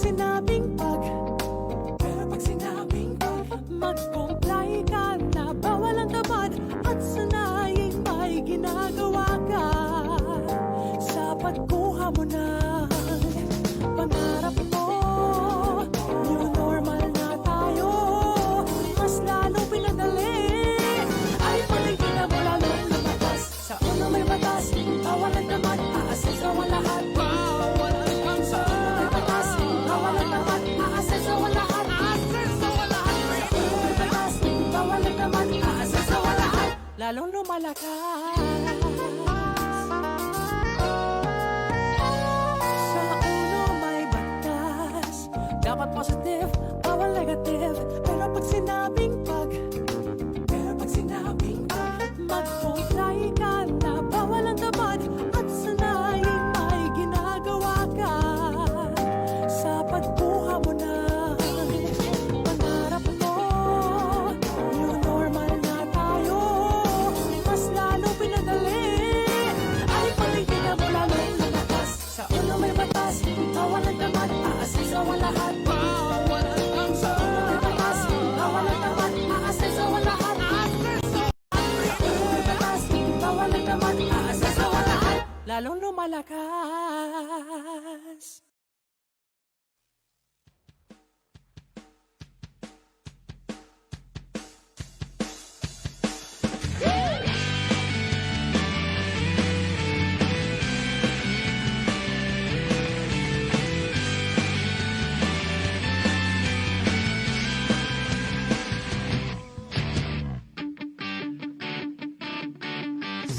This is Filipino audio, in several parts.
sinabing pero pag sinabing mag-comply ka na, bawal ang tamad at sanaying may ginagawa ka sa pagkuha mo ng pangarap mo. New normal na tayo, mas lalong pinadali. Ay paligid mo lalong lumakas, sa ulo may batas, bawal ang tamad, aasenso ang lahat. Bawal ang tamad, sa ulo may batas, bawal ang tamad, aasenso ang lahat. Aasenso ang lahat. Sa ulo may batas, bawal ang tamad, aasenso ang lahat. Lalong lumalakas. Dapat positive, bawal negative. Pero pag sinabing mag-comply ka na, bawal ang tamad at sanaying may ginagawa ka sa pagkuha mo ng pangarap mo. New normal na tayo, mas lalong pinadali. Ay paligid mo lalong lumakas, sa ulo may batas, bawal ang tamad, aasenso ang lahat. Bawal ang tamad, sa ulo may batas, bawal ang tamad, aasenso ang lahat. Lalong lumalakas.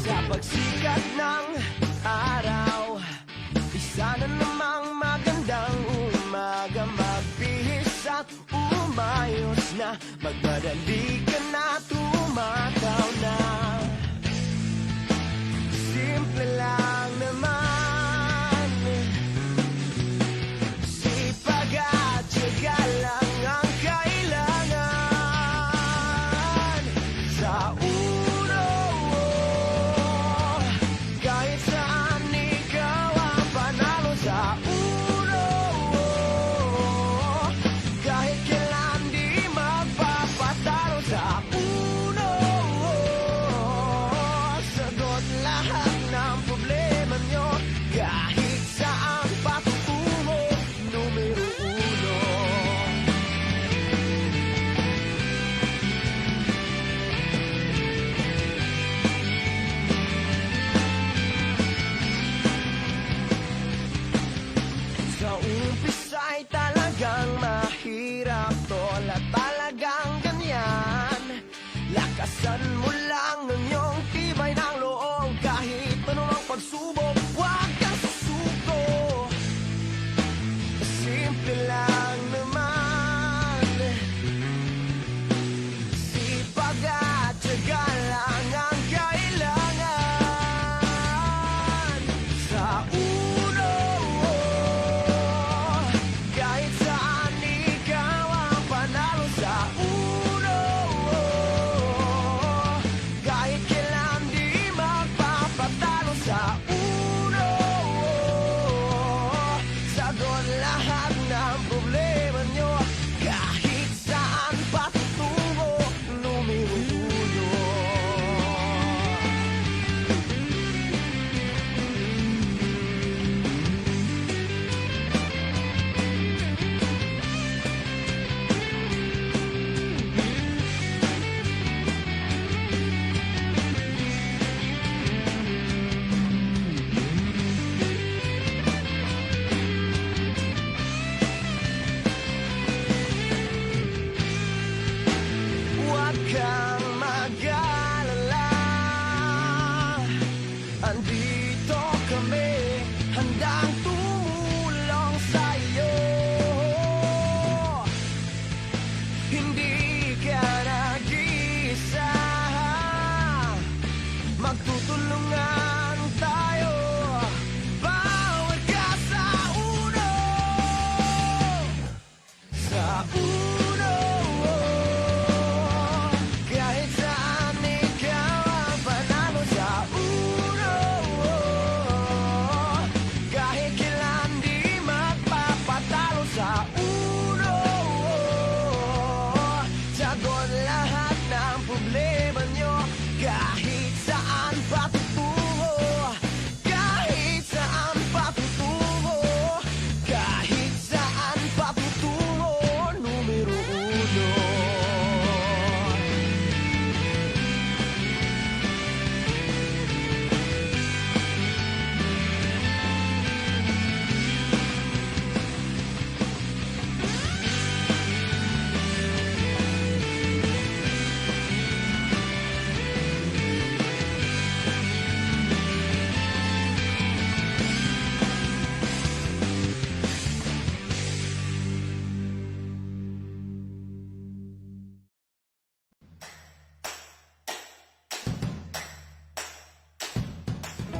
Sa pagsikat ng araw, isa na namang magandang umaga. Magbihis at umayos na, magmadali ka na, tumataw na. Simple lang naman, sipag at tiyaga lang ang kailangan. Sa sa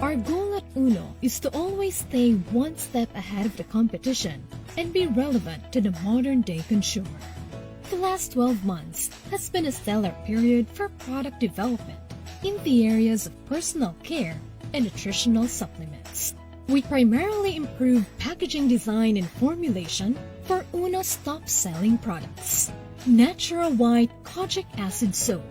Our goal at Uno is to always stay one step ahead of the competition and be relevant to the modern-day consumer. The last 12 months has been a stellar period for product development in the areas of personal care and nutritional supplements. We primarily improved packaging design and formulation for Uno's top-selling products. Natural White Kojic Acid Soap.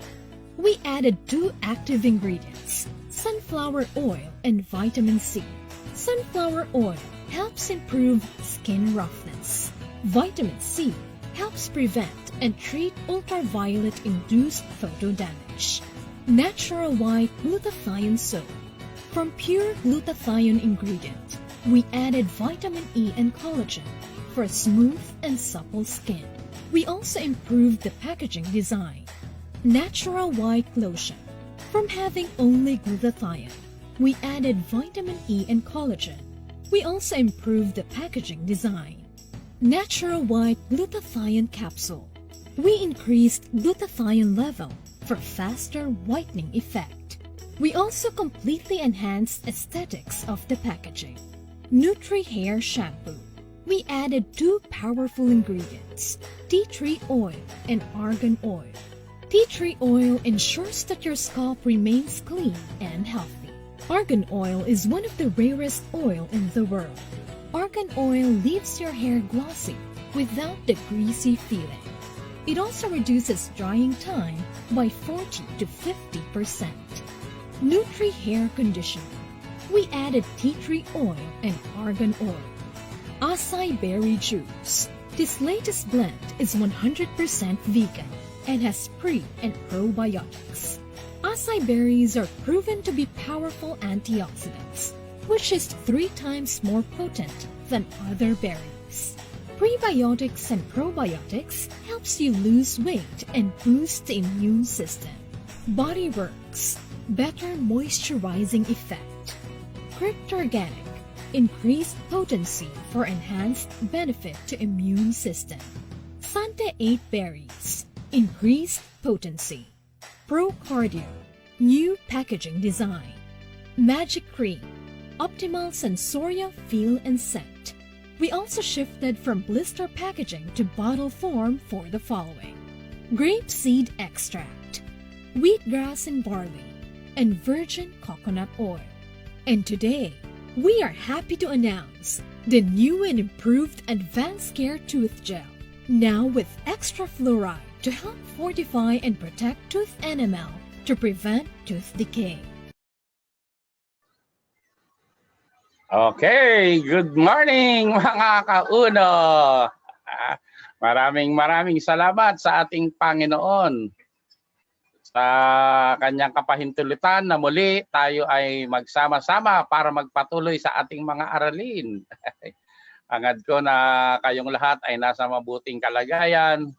We added 2 active ingredients, sunflower oil and vitamin C. Sunflower oil helps improve skin roughness. Vitamin C helps prevent and treat ultraviolet-induced photo damage. Natural White Glutathione Soap. From pure glutathione ingredient, we added vitamin E and collagen for smooth and supple skin. We also improved the packaging design. Natural White Lotion. From having only glutathione, we added vitamin E and collagen. We also improved the packaging design. Natural White Glutathione Capsule. We increased glutathione level for faster whitening effect. We also completely enhanced aesthetics of the packaging. Nutri Hair Shampoo. We added 2 powerful ingredients, tea tree oil and argan oil. Tea tree oil ensures that your scalp remains clean and healthy. Argan oil is one of the rarest oil in the world. Argan oil leaves your hair glossy without the greasy feeling. It also reduces drying time by 40 to 50%. Nutri Hair Conditioner. We added tea tree oil and argan oil. Acai Berry Juice. This latest blend is 100% vegan and has pre- and probiotics. Acai berries are proven to be powerful antioxidants, which is 3 times more potent than other berries. Prebiotics and probiotics helps you lose weight and boost the immune system. Body Works. Better moisturizing effect. Cryptorganic. Increased potency for enhanced benefit to immune system. Sante 8 Berries. Increased potency. Pro Cardio. New packaging design. Magic Cream. Optimal Sensoria Feel and Scent. We also shifted from blister packaging to bottle form for the following: grapeseed extract, wheatgrass and barley, and virgin coconut oil. And today, we are happy to announce the new and improved Advanced Care Tooth Gel, now with extra fluoride to help fortify and protect tooth enamel to prevent tooth decay. Okay, good morning mga kauno. Maraming salamat sa ating Panginoon sa kanyang kapahintulutan na muli tayo ay magsama-sama para magpatuloy sa ating mga aralin. Hangad ko na kayong lahat ay nasa mabuting kalagayan,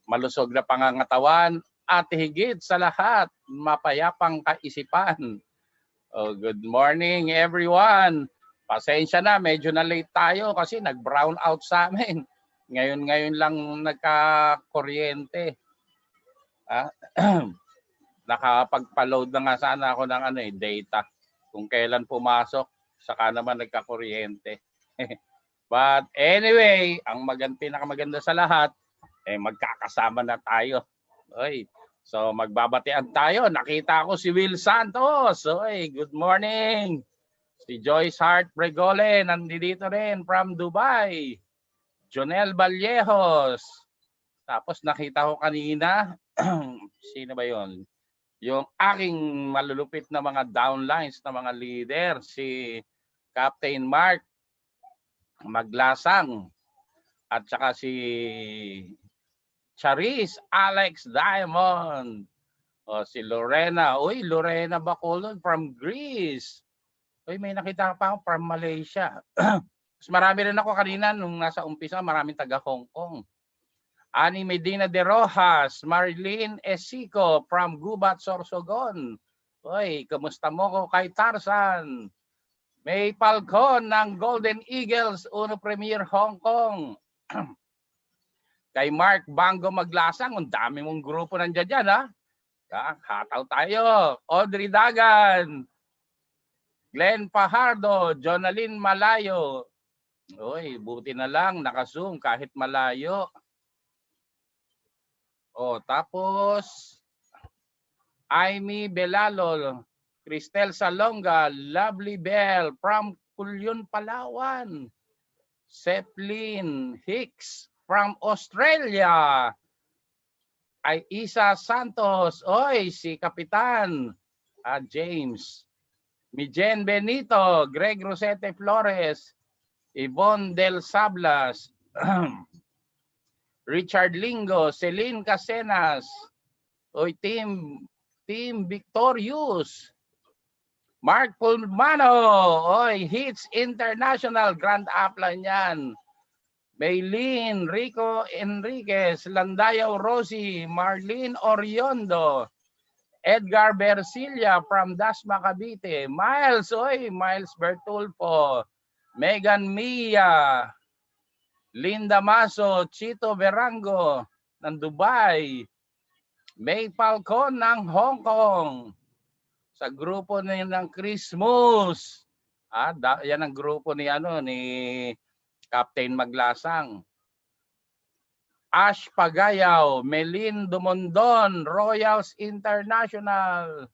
malusog na pangangatawan, at higit sa lahat, mapayapang kaisipan. Oh, good morning everyone. Pasensya na, medyo na late tayo kasi nag-brown out sa amin. Ngayon lang nagka-kuryente. Nakapagpa-load na nga sana ako ng data. Kung kailan pumasok, saka naman nagka-kuryente. But anyway, ang pinakamaganda sa lahat, magkakasama na tayo. Oy, so magbabatian tayo. Nakita ko si Will Santos. Oy, good morning. Si Joyce Hart Bregole, nandito rin from Dubai. Jonel Vallejos. Tapos nakita ko kanina, sino ba yon? Yung aking malulupit na mga downlines na mga leader, si Captain Mark Maglasang at saka si Charis Alex Diamond. O si Lorena. Uy, Lorena Bacolod from Greece. Uy, may nakita pa ako from Malaysia. Marami rin ako kanina nung nasa umpisa, maraming taga Hong Kong. Ani Medina de Rojas, Marilyn Esico from Gubat, Sorsogon. Uy, kamusta mo ko kay Tarzan? May Falcon ng Golden Eagles, Uno Premier Hong Kong. Kay Mark Bango Maglasang, ang dami mong grupo nandiyan dyan, ha? Hataw tayo. Audrey Dagan. Glenn Fajardo, Jonalyn Malayo. Oy, buti na lang naka-zoom kahit malayo. Oh, tapos Amy Belalo, Cristel Salonga, Lovely Bell from Culyon, Palawan. Seplin Hicks from Australia. Ay Isa Santos, oy si Kapitan James. Mijen Benito, Greg Rosete Flores, Yvonne Del Sablas, Richard Lingo, Celine Casenas, oy Team Victorious, Mark Pulmano, oy Hits International, Grand Upline yan. Maylene Rico Enriquez, Landayaw Rosie, Marlene Oriondo, Edgar Bersilia from Dasma Cavite, Miles Bertulfo, Megan Mia, Linda Maso, Chito Verango ng Dubai, May Falcon ng Hong Kong, sa grupo ng Christmas. Yan ang grupo ni Captain Maglasang. Ash Pagayaw, Melin Dumondon, Royals International,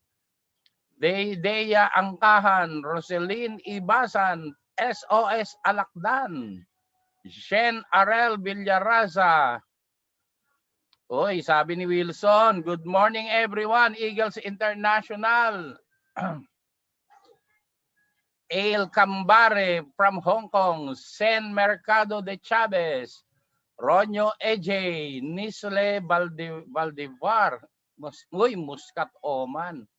Deya Angkahan, Roselyn Ibasan, SOS Alakdan, Shen Arel Villaraza. Oy, sabi ni Wilson, good morning everyone, Eagles International. Ale Cambare from Hong Kong, Sen Mercado de Chavez, Ronyo EJ, Nisle Valdivar, Muscat Oman,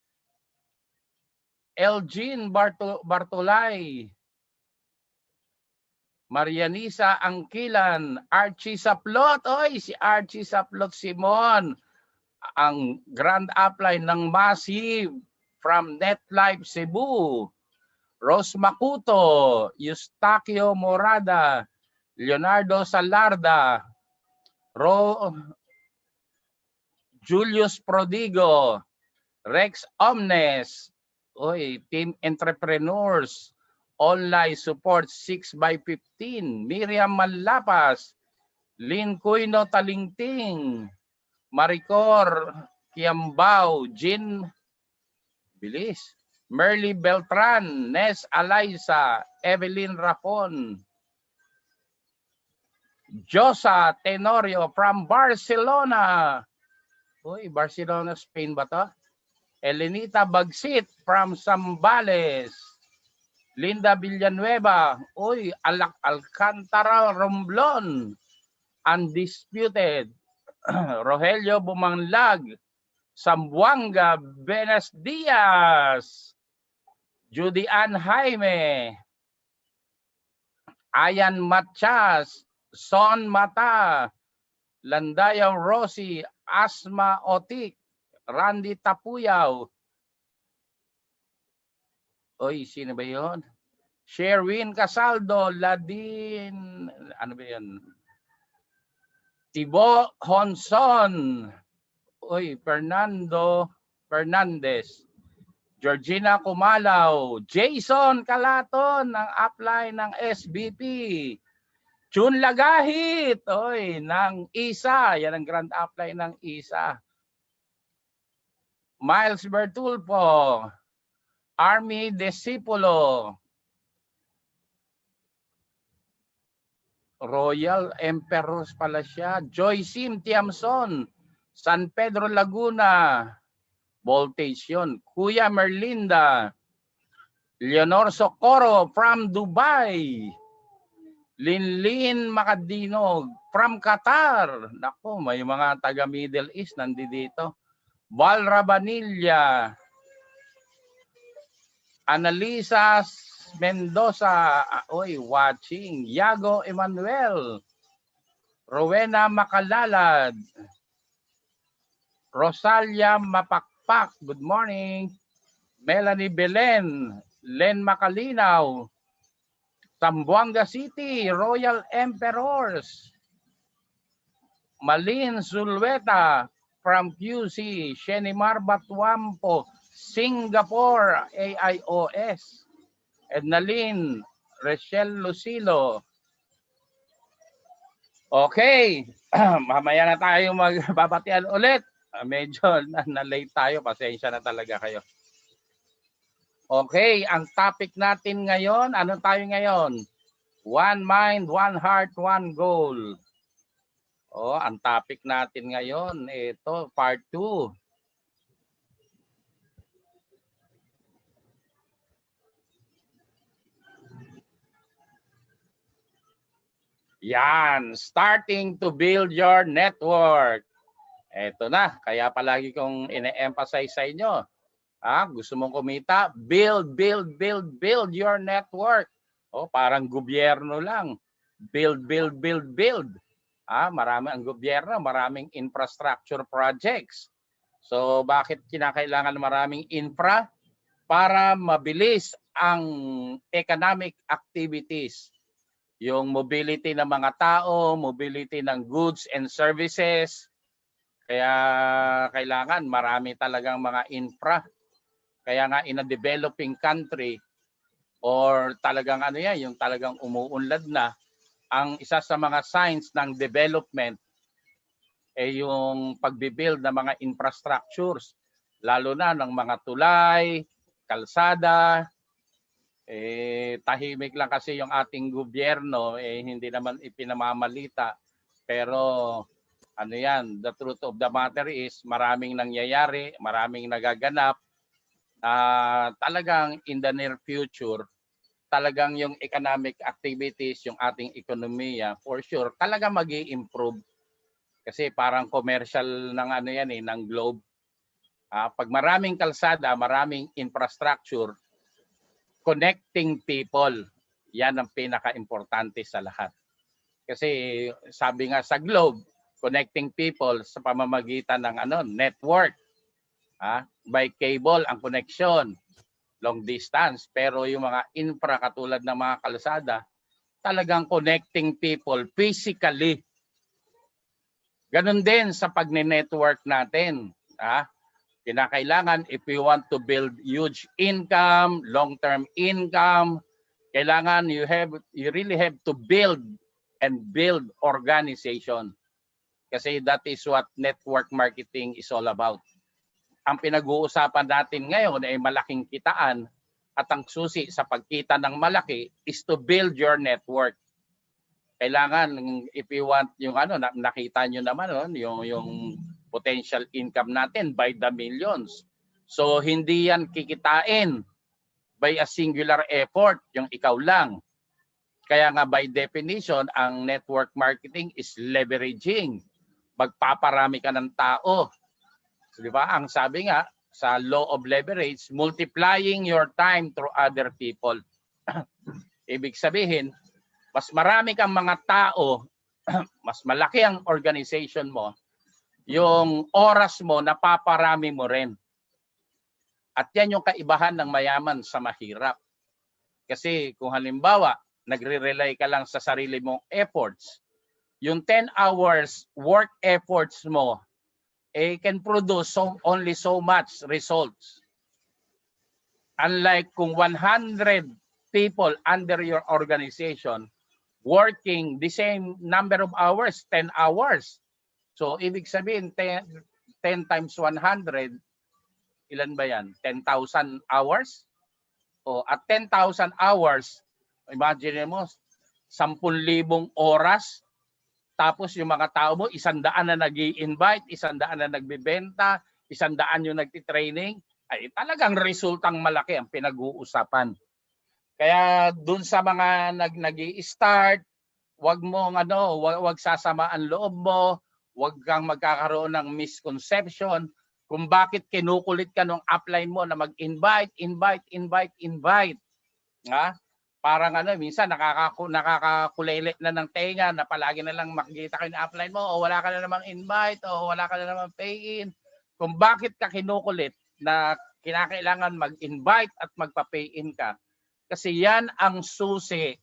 Elgin Bartolay, Marianisa Angkilan, Archie Saplot, si Archie Saplot Simon, ang grand upline ng Massive from NetLife Cebu, Rose Makuto, Eustaquio Morada, Leonardo Salarda, Julius Prodigo, Rex Omnes, Team Entrepreneurs, Online Support 6x15, Miriam Malapas, Lynn Cuino Talingting, Maricor Kiambao, Jean Bilis, Merly Beltran, Nes Alaysa, Evelyn Rapon, Josa Tenorio from Barcelona. Barcelona, Spain ba to? Elenita Bagsit from Zambales. Linda Villanueva. Alcantara Romblon. Undisputed. Rogelio Bumanglag. Sambuanga Benes Diaz. Judy Ann Jaime. Ayan Matias. Son Mata, Landayaw Rosie, Asma Otik, Randy Tapuyaw. Sino ba yun? Sherwin Casaldo, Ladin, ano ba yun? Tibo Honson, Fernando Fernandez, Georgina Kumalaw, Jason Calaton ng upline ng SBP. June Lagahit, ng ISA. Yan ang grand upline ng ISA. Miles Bertulfo, Army Discipulo, Royal Emperors pala siya. Joy Sim Tiamson, San Pedro Laguna, Voltage yun. Kuya Merlinda, Leonor Socorro from Dubai, Linlin Makadinog from Qatar. Nako, may mga taga Middle East nandito. Val Rabanilla, Analisa Mendoza, watching. Yago Emmanuel, Rowena Makalalad, Rosalia Mapakpak, good morning. Melanie Belen, Len Makalinaw, Zamboanga City, Royal Emperors. Malin Zulweta from QC, Shenimar Batuampo, Singapore, AIOS. Ednalyn, Rachel Lucilo. Okay, mamaya na tayo magbabatian ulit. Medyo na-late tayo, pasensya na talaga kayo. Okay, ang topic natin ngayon, ano tayo ngayon? One mind, one heart, one goal. Oh, ang topic natin ngayon, ito, part 2. Yan, starting to build your network. Ito na, kaya palagi kong ine-emphasize sa inyo. Gusto mong kumita, build your network. Parang gobyerno lang. Build. Marami ang gobyerno, maraming infrastructure projects. So bakit kinakailangan maraming infra? Para mabilis ang economic activities. Yung mobility ng mga tao, mobility ng goods and services. Kaya kailangan marami talagang mga infra. Kaya nga in a developing country or talagang yung talagang umuunlad na, ang isa sa mga signs ng development ay yung pagbibuild ng mga infrastructures, lalo na ng mga tulay, kalsada. Tahimik lang kasi yung ating gobyerno, hindi naman ipinamamalita. Pero the truth of the matter is maraming nangyayari, maraming nagaganap. Talagang in the near future, talagang yung economic activities, yung ating ekonomiya, for sure, talaga mag-i-improve. Kasi parang commercial ng ng globe. Pag maraming kalsada, maraming infrastructure, connecting people, yan ang pinaka-importante sa lahat. Kasi sabi nga sa globe, connecting people sa pamamagitan ng network. By cable ang connection, long distance. Pero yung mga infra katulad ng mga kalsada, talagang connecting people physically. Ganon din sa pagne-network natin. Kinakailangan, if we want to build huge income, long-term income, kailangan you really have to build organization. Kasi that is what network marketing is all about. Ang pinag-uusapan natin ngayon ay malaking kitaan, at ang susi sa pagkita ng malaki is to build your network. Kailangan, if you want yung nakita nyo naman yung potential income natin by the millions. So hindi yan kikitain by a singular effort, yung ikaw lang. Kaya nga by definition, ang network marketing is leveraging. Magpaparami ka ng tao. So, di ba? Ang sabi nga sa law of leverage, multiplying your time through other people. Ibig sabihin, mas marami kang mga tao, mas malaki ang organization mo, yung oras mo napaparami mo rin. At yan yung kaibahan ng mayaman sa mahirap. Kasi kung halimbawa, nagre-rely ka lang sa sarili mong efforts, yung 10 hours work efforts mo, can produce only so much results. Unlike kung 100 people under your organization working the same number of hours, 10 hours. So, ibig sabihin, 10 times 100, ilan ba yan? 10,000 hours? At 10,000 hours, imagine mo, 10,000 oras, tapos yung mga tao mo, 100 na nag-i-invite, 100 na nagbibenta, 100 yung nagtitraining, ay talagang resultang malaki ang pinag-uusapan. Kaya dun sa mga nag-i-start, wag sasama ang loob mo, wag kang magkakaroon ng misconception kung bakit kinukulit ka nung upline mo na mag-invite. Parang minsan nakakakulele na ng tenga na palagi na lang makikita kayo ng upline mo, o wala ka na namang invite, o wala ka na namang pay-in. Kung bakit ka kinukulit na kinakailangan mag-invite at magpa-pay-in ka. Kasi yan ang susi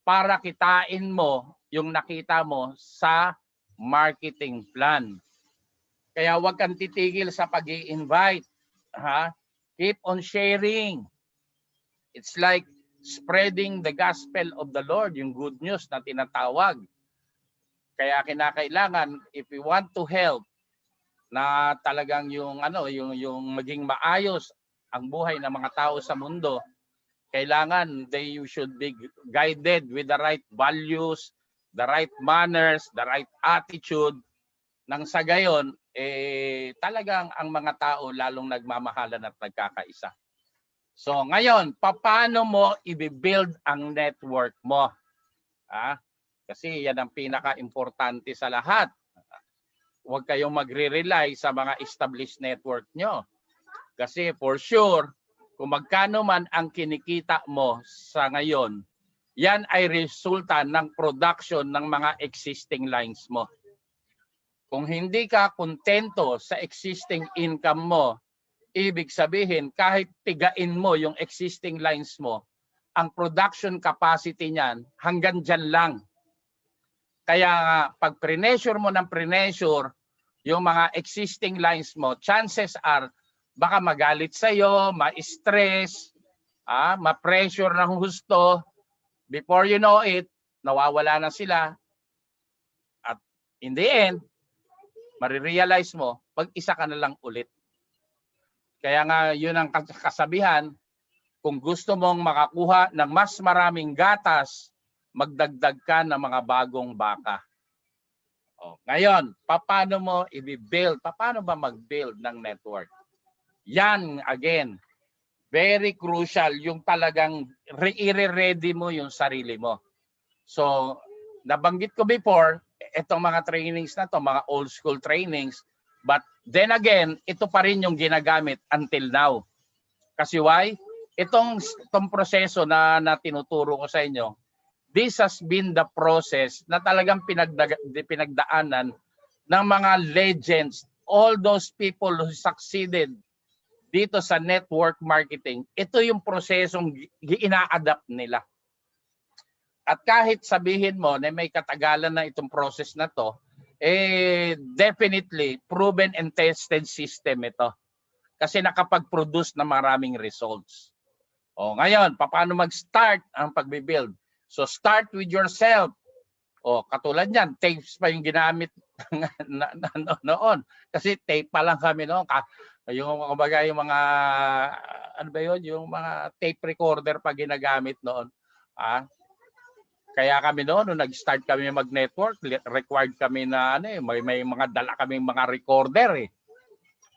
para kitain mo yung nakita mo sa marketing plan. Kaya huwag kang titigil sa pag-i-invite. Keep on sharing. It's like spreading the gospel of the Lord, yung good news na tinatawag. Kaya kinakailangan, if we want to help na talagang yung maging maayos ang buhay ng mga tao sa mundo, kailangan they should be guided with the right values, the right manners, the right attitude. Nang sa gayon, talagang ang mga tao lalong nagmamahalan at nagkakaisa. So ngayon, paano mo i-build ang network mo? Kasi yan ang pinaka-importante sa lahat. Huwag kayong magre-rely sa mga established network nyo. Kasi for sure, kung magkano man ang kinikita mo sa ngayon, yan ay resulta ng production ng mga existing lines mo. Kung hindi ka kontento sa existing income mo, ibig sabihin kahit tigain mo yung existing lines mo, ang production capacity niyan hanggang dyan lang. Kaya pag pre-measure mo ng pre-measure yung mga existing lines mo, chances are baka magalit sa'yo, ma-stress, ma-pressure ng husto. Before you know it, nawawala na sila. At in the end, marirealize mo, pag-isa ka na lang ulit. Kaya nga yun ang kasabihan, kung gusto mong makakuha ng mas maraming gatas, magdagdag ka ng mga bagong baka. Ngayon, paano mo i-build? Paano ba mag-build ng network? Yan, again, very crucial yung talagang i-ready mo yung sarili mo. So, nabanggit ko before, itong mga trainings na to, mga old school trainings, but then again, ito pa rin yung ginagamit until now. Kasi why? Itong proseso na tinuturo ko sa inyo, this has been the process na talagang pinagdaanan ng mga legends, all those people who succeeded dito sa network marketing. Ito yung prosesong ina-adapt nila. At kahit sabihin mo na may katagalan na itong process na to, definitely proven and tested system ito. Kasi nakapag-produce ng maraming results. Ngayon, paano mag-start ang pagbibuild? So start with yourself. Katulad niyan, tapes pa yung ginamit noon. Kasi tape pa lang kami noon. Yung kumbaga yung mga yung mga tape recorder pa ginagamit noon. Kaya kami noon nung nag-start kami mag-network, required kami na may mga dala kaming mga recorder .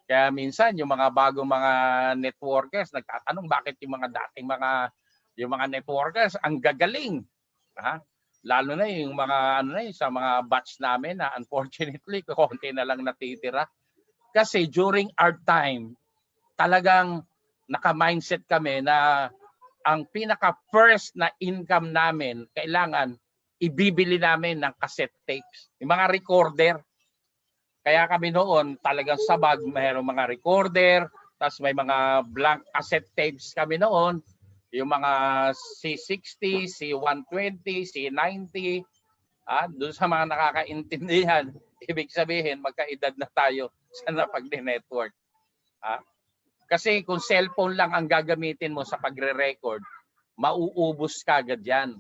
Kaya minsan yung mga bagong mga networkers nagtatanong bakit yung mga dating mga networkers ang gagaling. Lalo na yung mga sa mga batch namin na unfortunately konti na lang natitira. Kasi during our time, talagang naka-mindset kami na ang pinaka-first na income namin, kailangan ibibili namin ng cassette tapes. Yung mga recorder. Kaya kami noon, talagang sabag, mayroong mga recorder, tapos may mga blank cassette tapes kami noon. Yung mga C60, C120, C90. Doon sa mga nakakaintindihan, ibig sabihin, magkaedad na tayo sa napag-network. Kasi kung cellphone lang ang gagamitin mo sa pagre-record, mauubos ka agad yan.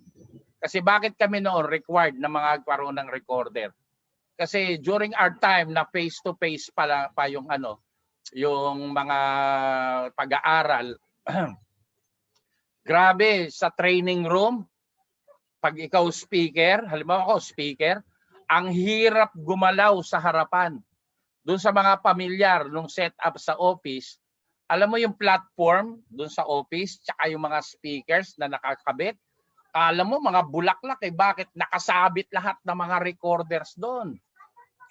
Kasi bakit kami noon required na mga karoon ng recorder? Kasi during our time na face-to-face pa yung yung mga pag-aaral, grabe sa training room, pag ikaw speaker, halimbawa ako speaker, ang hirap gumalaw sa harapan. Doon sa mga pamilyar nung setup sa office, alam mo yung platform doon sa office, tsaka yung mga speakers na nakakabit, alam mo mga bulaklak bakit nakasabit lahat ng mga recorders doon.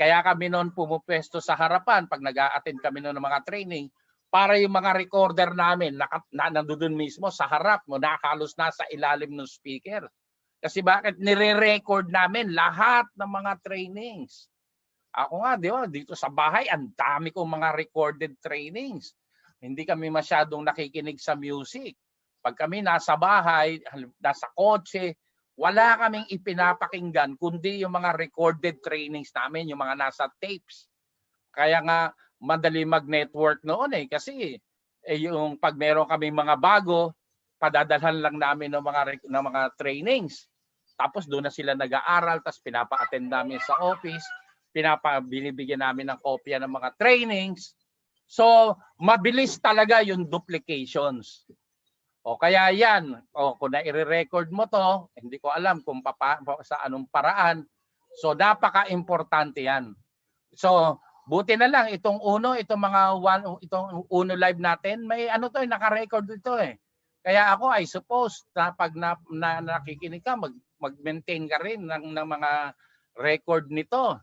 Kaya kami noon pumupwesto sa harapan pag nag-a-attend kami noon ng mga training, para yung mga recorder namin nandoon mismo sa harap mo, nakakalos na sa ilalim ng speaker. Kasi bakit nire-record namin lahat ng mga trainings. Ako nga, dito sa bahay, ang dami kong mga recorded trainings. Hindi kami masyadong nakikinig sa music. Pag kami nasa bahay, nasa kotse, wala kaming ipinapakinggan kundi yung mga recorded trainings namin, yung mga nasa tapes. Kaya nga madali mag-network noon kasi yung pag meron kaming mga bago, padadalhan lang namin ng mga trainings. Tapos doon na sila nag-aaral, tapos pinapa-attend namin sa office, binibigyan namin ng kopya ng mga trainings. So, mabilis talaga yung duplications. O kaya yan, kung na-record mo to, hindi ko alam kung sa anong paraan. So, napaka-importante yan. So, buti na lang itong itong Uno live natin, may naka-record ito eh. Kaya ako, I suppose, na pag nakikinig ka, mag-maintain ka rin ng mga record nito.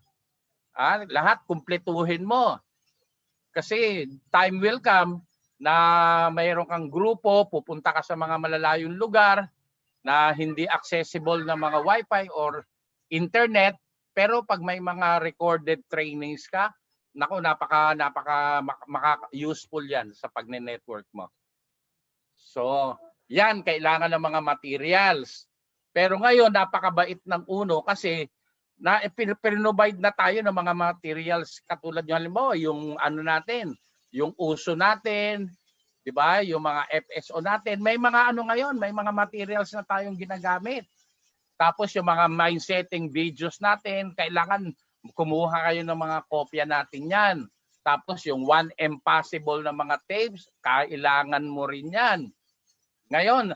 Lahat kumpletuhin mo. Kasi time will come na mayroon kang grupo, pupunta ka sa mga malalayong lugar na hindi accessible na mga wifi or internet, pero pag may mga recorded trainings ka, naku, napaka useful yan sa pagne-network mo. So, yan, kailangan ng mga materials. Pero ngayon, napakabait ng Uno kasi provide na tayo ng mga materials katulad yung halimbawa, yung natin, yung uso natin, di ba? Yung mga FSO natin, may mga ngayon, may mga materials na tayong ginagamit. Tapos yung mga mind setting videos natin, kailangan kumuha kayo ng mga kopya natin yan. Tapos yung 1M possible na mga tapes, kailangan mo rin yan. Ngayon,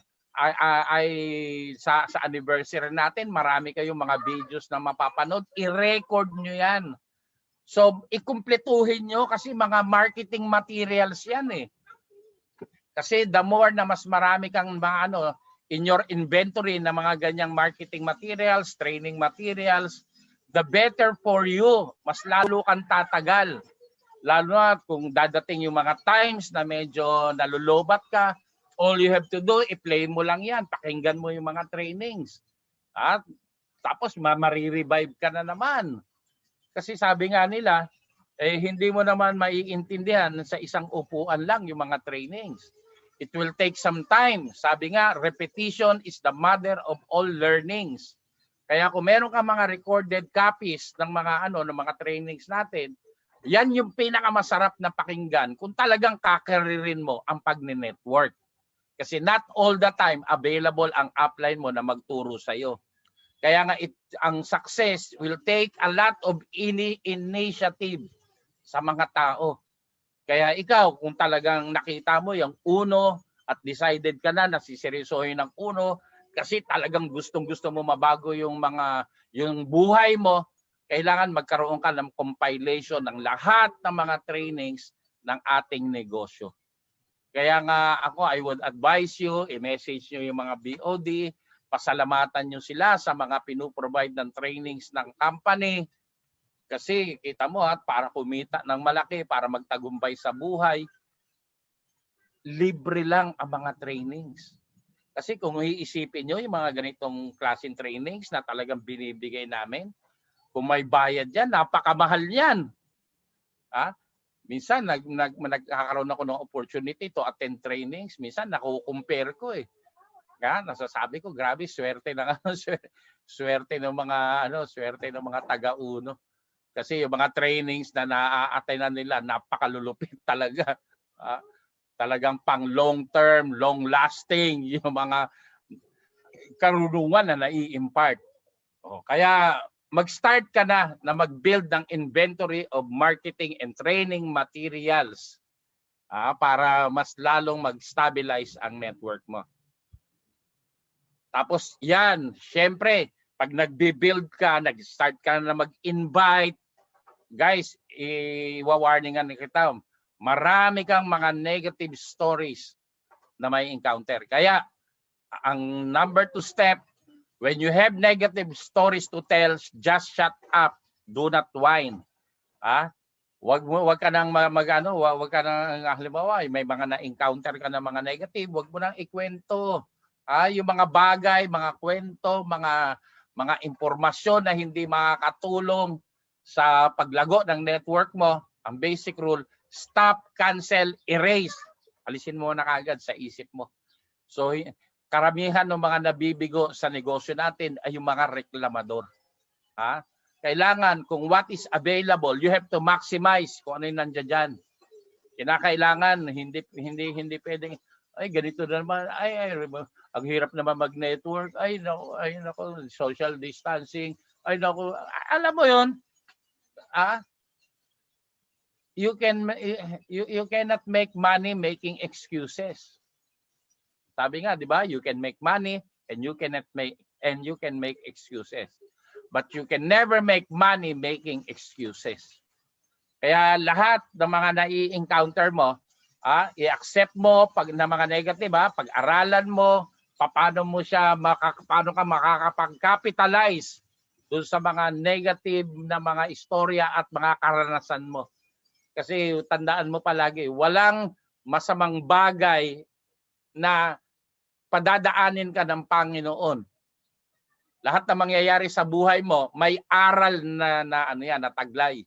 sa anniversary natin, marami kayong mga videos na mapapanood, i-record nyo yan. So, ikumpletuhin nyo kasi mga marketing materials yan eh. Kasi the more na mas marami kang mga in your inventory na mga ganyang marketing materials, training materials, the better for you. Mas lalo kang tatagal. Lalo na kung dadating yung mga times na medyo nalulobat ka, all you have to do, i-play mo lang yan. Pakinggan mo yung mga trainings. At tapos marirevive ka na naman. Kasi sabi nga nila, hindi mo naman maiintindihan sa isang upuan lang yung mga trainings. It will take some time. Sabi nga, repetition is the mother of all learnings. Kaya kung meron ka mga recorded copies ng mga ng mga trainings natin, yan yung pinakamasarap na pakinggan kung talagang kakaririn mo ang pagne-network. Kasi not all the time available ang upline mo na magturo sa iyo. Kaya nga ang success will take a lot of initiative sa mga tao. Kaya ikaw, kung talagang nakita mo yung Uno at decided ka na siseryosohin ng Uno kasi talagang gustong-gusto mo mabago yung buhay mo, kailangan magkaroon ka ng compilation ng lahat ng mga trainings ng ating negosyo. Kaya nga ako, I would advise you, i-message nyo yung mga BOD, pasalamatan nyo sila sa mga pinuprovide ng trainings ng company. Kasi kita mo para kumita ng malaki, para magtagumpay sa buhay, libre lang ang mga trainings. Kasi kung iisipin nyo yung mga ganitong klaseng trainings na talagang binibigay namin, kung may bayad yan, napakamahal yan. Minsan nagkakaroon ako ng opportunity to attend trainings, minsan nakukumpare ko eh. Nasasabi ko, grabe, swerte ng mga taga-Uno. Kasi yung mga trainings na na-attendan nila, napakalulupit talaga. Talagang pang long term, long lasting yung mga karunungan na nai-impart. Kaya mag-start ka na mag-build ng inventory of marketing and training materials para mas lalong mag-stabilize ang network mo. Tapos yan, syempre, pag nagbe-build ka, nag-start ka na mag-invite, guys, i-warningan kita, marami kang mga negative stories na may encounter. Kaya, ang number 2 step, when you have negative stories to tell, just shut up. Do not whine. Wag ka nang wag ka nang halimbawa, may mga na-encounter ka na mga negative, wag mo nang ikwento. Yung mga bagay, mga kwento, mga impormasyon na hindi makakatulong sa paglago ng network mo, ang basic rule, stop, cancel, erase. Alisin mo na kagad sa isip mo. So, karamihan ng mga nabibigo sa negosyo natin ay yung mga reklamador. Kailangan kung what is available, you have to maximize kung ano yung nandiyan dyan. Kinakailangan, hindi pwedeng Ay, ganito na naman. Ay, ang hirap naman mag-network. Ay, nako, social distancing. Ay, nako. Alam mo yon, you cannot make money making excuses. Sabi nga, di ba? You can make money and you can make excuses. But you can never make money making excuses. Kaya lahat ng mga nai-encounter mo, i-accept mo pag na mga negative, pag-aralan mo, paano ka makakapag-capitalize doon sa mga negative na mga istorya at mga karanasan mo. Kasi tandaan mo palagi, walang masamang bagay na padadaanin ka ng Panginoon. Lahat na mangyayari sa buhay mo, may aral na taglay.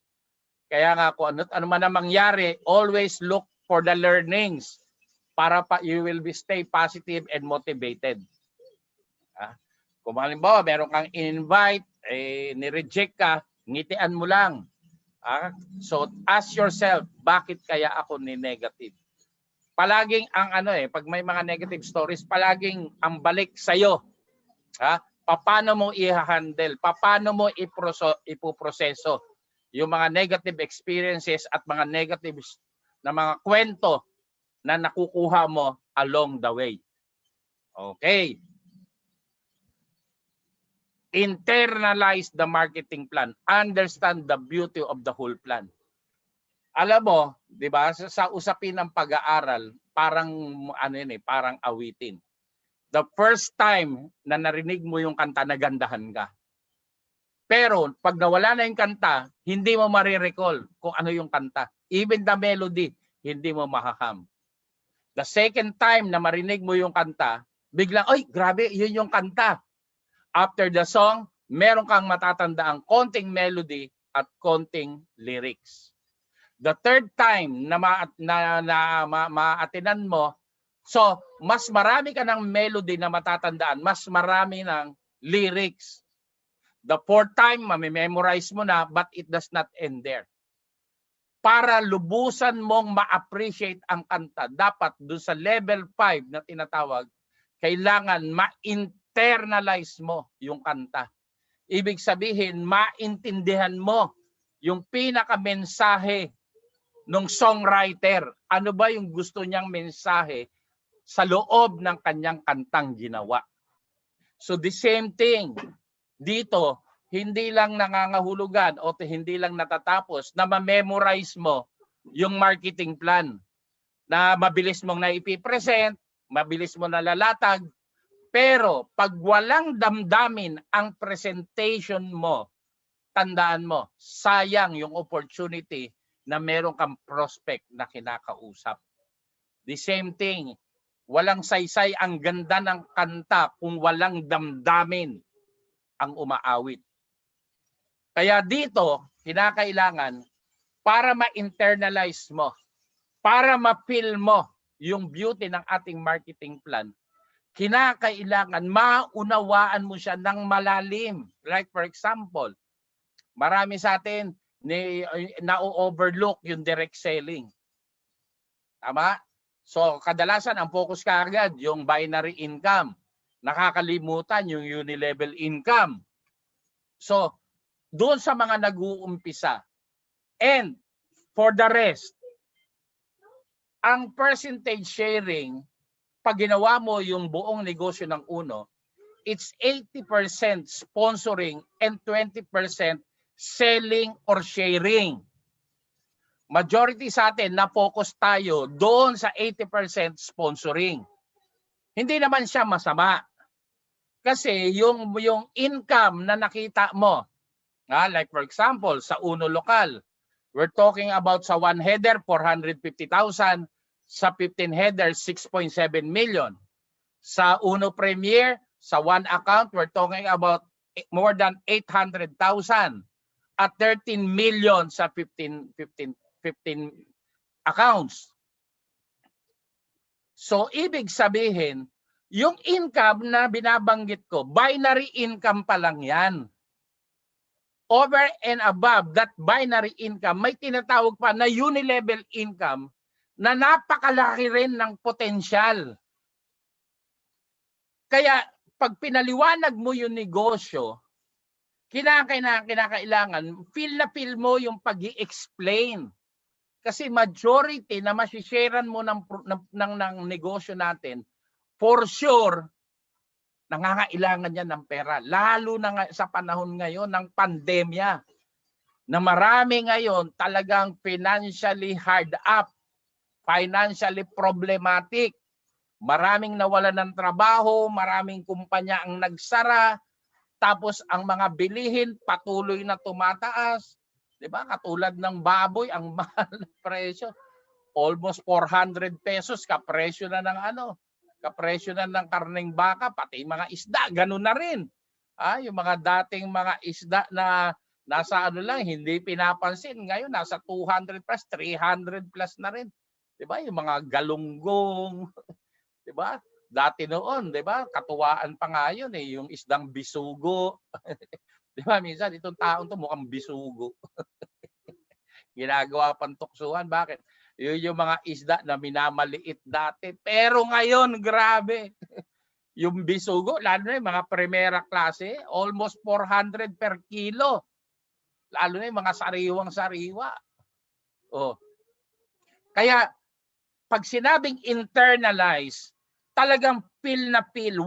Kaya nga kung ano man ang mangyari, always look for the learnings para you will stay positive and motivated. Kung halimbawa meron kang invite, ni-reject ka, ngitian mo lang. So ask yourself, bakit kaya ako ni-negative? Palaging pag may mga negative stories, palaging ang balik sa'yo. Paano mo i-handle, paano mo ipoproseso yung mga negative experiences at mga negative na mga kwento na nakukuha mo along the way. Okay. Internalize the marketing plan. Understand the beauty of the whole plan. Alam mo, 'di ba, sa usapin ng pag-aaral, parang parang awitin. The first time na narinig mo yung kanta, nagandahan ka. Pero pag nawala na yung kanta, hindi mo marirecall kung ano yung kanta. Even the melody, hindi mo mahaham. The second time na marinig mo yung kanta, biglang, ay, grabe, yun yung kanta. After the song, meron kang matatandaang konting melody at konting lyrics. The third time na maatinan mo, so mas marami ka ng melody na matatandaan, mas marami ng lyrics. The fourth time, mamememorize mo na, but it does not end there. Para lubusan mong ma-appreciate ang kanta, dapat doon sa level 5 na tinatawag, kailangan ma-internalize mo yung kanta. Ibig sabihin, maintindihan mo yung pinaka-mensahe ng songwriter. Ano ba yung gusto niyang mensahe sa loob ng kanyang kantang ginawa? So the same thing, dito, hindi lang nangangahulugan o hindi lang natatapos na ma-memorize mo yung marketing plan na mabilis mong naipipresent, mabilis mo nalalatag, pero pag walang damdamin ang presentation mo, tandaan mo, sayang yung opportunity na meron kang prospect na kinakausap. The same thing, walang saysay ang ganda ng kanta kung walang damdamin ang umaawit. Kaya dito, kinakailangan para ma-internalize mo, para ma-feel mo yung beauty ng ating marketing plan, kinakailangan maunawaan mo siya ng malalim. Like for example, marami sa atin na-overlook yung direct selling. Tama? So kadalasan ang focus ka agad yung binary income. Nakakalimutan yung unilevel income. So, doon sa mga nag-uumpisa. And for the rest, ang percentage sharing, pag ginawa mo yung buong negosyo ng uno, it's 80% sponsoring and 20% selling or sharing. Majority sa atin na-focus tayo doon sa 80% sponsoring. Hindi naman siya masama. Kasi yung income na nakita mo, like for example, sa Uno Lokal, we're talking about sa 1 header, 450,000, sa 15 headers, 6.7 million. Sa Uno Premier, sa 1 account, we're talking about more than 800,000 at 13 million sa 15 accounts. So, ibig sabihin, yung income na binabanggit ko, binary income pa lang yan. Over and above that binary income, may tinatawag pa na unilevel income na napakalaki rin ng potensyal. Kaya pag pinaliwanag mo yung negosyo, kinakailangan feel mo yung pag-i-explain. Kasi majority na masisharean mo ng negosyo natin, for sure, nangangailangan yan ng pera. Lalo na sa panahon ngayon ng pandemya, na marami ngayon talagang financially hard up, financially problematic. Maraming nawalan ng trabaho, maraming kumpanya ang nagsara, tapos ang mga bilihin patuloy na tumataas. 'Di ba? Katulad ng baboy, ang mahal na presyo. Almost 400 pesos kapresyo na ng kapresyo na ng karneng baka, pati mga isda, ganun na rin. Yung mga dating mga isda na nasa lang, hindi pinapansin, ngayon nasa 200 plus, 300 plus na rin. 'Di ba? Yung mga galunggong, 'di ba? Dati noon, 'di ba? Katuwaan pa nga 'yun yung isdang bisugo. 'Di ba? Minsan itong taong 'to mukhang bisugo. Ginagawa pang tuksuhan. Bakit? Yun yung mga isda na minamaliit dati. Pero ngayon, grabe. Yung bisugo, lalo na yung mga primera klase, almost 400 per kilo. Lalo na yung mga sariwang-sariwa. Oh. Kaya, pag sinabing internalize, talagang feel 100%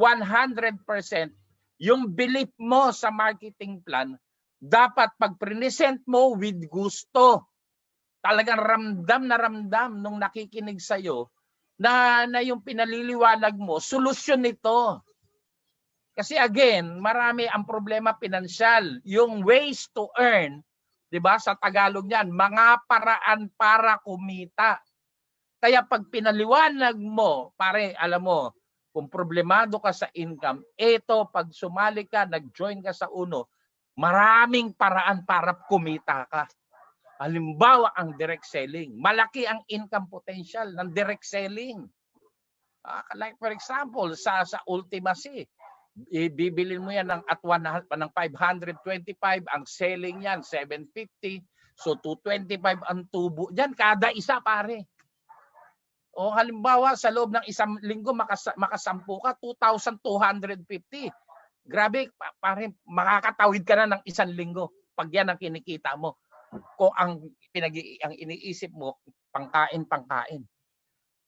yung belief mo sa marketing plan, dapat pag present mo with gusto, talagang ramdam nung nakikinig sa'yo na yung pinaliliwanag mo, solusyon nito. Kasi again, marami ang problema pinansyal. Yung ways to earn, 'di ba? Sa Tagalog niyan, mga paraan para kumita. Kaya pag pinaliwanag mo, pare, alam mo, kung problemado ka sa income, eto, pag sumali ka, nag-join ka sa UNO, maraming paraan para kumita ka. Halimbawa, ang direct selling. Malaki ang income potential ng direct selling. Like for example, sa Ultimacy, ibibilin mo yan ng 525, ang selling yan, 750. So, 225 ang tubo. Diyan, kada isa, pare. O halimbawa, sa loob ng isang linggo, makasampu ka, 2,250. Grabe, pare, makakatawid ka na ng isang linggo pag yan ang kinikita mo. Kung ang iniisip mo, pangkain.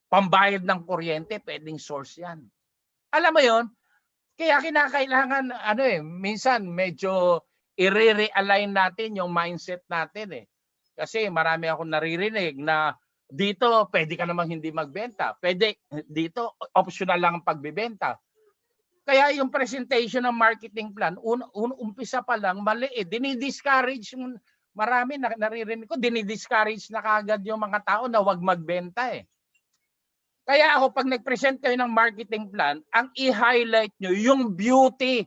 Pambayad ng kuryente, pwedeng source yan. Alam mo yon? Kaya kinakailangan, minsan medyo i-realign natin yung mindset natin . Kasi marami akong naririnig na dito, pwede ka namang hindi magbenta. Pwede, dito, optional lang ang pagbibenta. Kaya yung presentation ng marketing plan, umpisa pa lang, mali . Dinidiscourage, marami naririnig ko, dinidiscourage na kagad yung mga tao na wag magbenta . Kaya ako, pag nag-present kayo ng marketing plan, ang i-highlight nyo yung beauty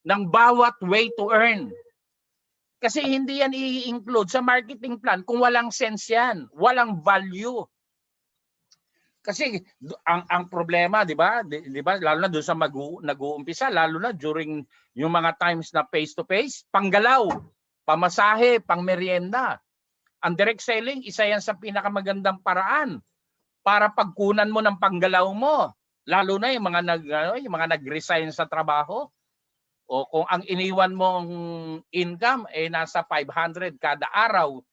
ng bawat way to earn. Kasi hindi yan i-include sa marketing plan kung walang sense yan, walang value. Kasi ang problema, di ba? Lalo na doon sa nag-uumpisa, lalo na during yung mga times na face-to-face, panggalaw, pamasahe, pangmerienda. Ang direct selling, isa yan sa pinakamagandang paraan para pagkunan mo ng panggalaw mo. Lalo na yung mga nag-resign sa trabaho. O kung ang iniwan mong income ay nasa 500 kada araw,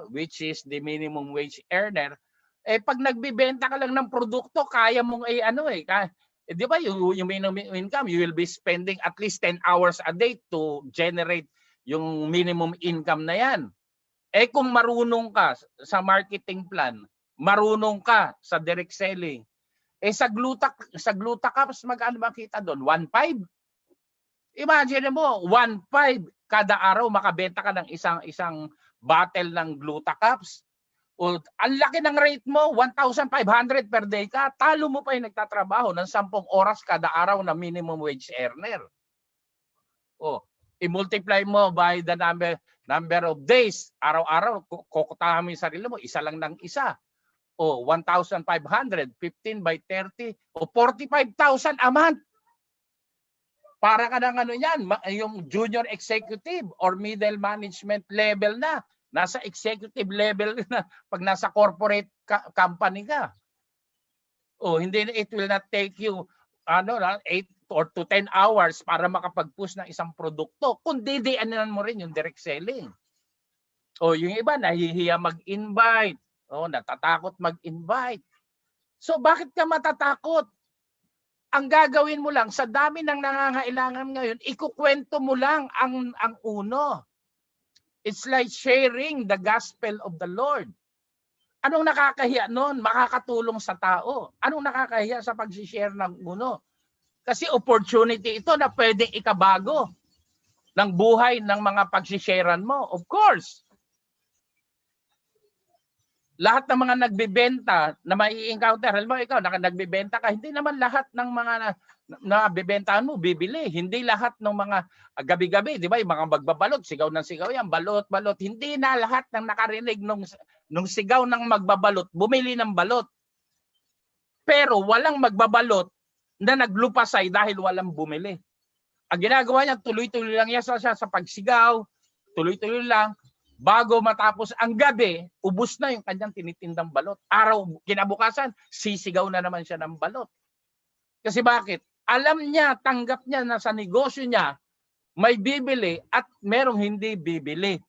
which is the minimum wage earner, pag nagbibenta ka lang ng produkto, kaya mong di ba yung minimum income, you will be spending at least 10 hours a day to generate yung minimum income na yan. Kung marunong ka sa marketing plan, marunong ka sa direct selling, sa Glutacaps, magkano ba kita doon? 1.5? Imagine mo, 1.5 kada araw makabenta ka ng isang bottle ng Glutacaps. O, ang laki ng rate mo, 1,500 per day ka, talo mo pa yung nagtatrabaho ng 10 oras kada araw na minimum wage earner. O, i-multiply mo by the number of days. Araw-araw, kukutahan mo yung sarili mo, isa lang ng isa. O, 1,500, 15 by 30, o 45,000 a month. Para ka ng yung junior executive or middle management level na. Nasa executive level na pag nasa corporate company ka. It will not take you or to 10 hours para makapag-push ng isang produkto, kung didianan mo rin yung direct selling. O yung iba, nahihiya mag-invite. O natatakot mag-invite. So bakit ka matatakot? Ang gagawin mo lang, sa dami ng nangangailangan ngayon, ikukwento mo lang ang uno. It's like sharing the gospel of the Lord. Anong nakakahiya nun? Makakatulong sa tao. Anong nakakahiya sa pag-share ng uno? Kasi opportunity ito na pwedeng ikabago ng buhay ng mga pag-sharean mo. Of course. Lahat ng mga nagbebenta na mai-encounter, alam mo ikaw, nagbebenta ka, hindi naman lahat ng mga nabebentahan mo, bibili. Hindi lahat ng mga gabi-gabi, di ba, yung mga magbabalot, sigaw ng sigaw yan, balot. Hindi na lahat ng nakarinig nung sigaw ng magbabalot, bumili ng balot. Pero walang magbabalot na naglupasay dahil walang bumili. Ang ginagawa niya, tuloy-tuloy lang yan sa pagsigaw, tuloy-tuloy lang. Bago matapos ang gabi, ubos na yung kanyang tinitindang balot. Araw, kinabukasan, sisigaw na naman siya ng balot. Kasi bakit? Alam niya, tanggap niya na sa negosyo niya, may bibili at merong hindi bibili.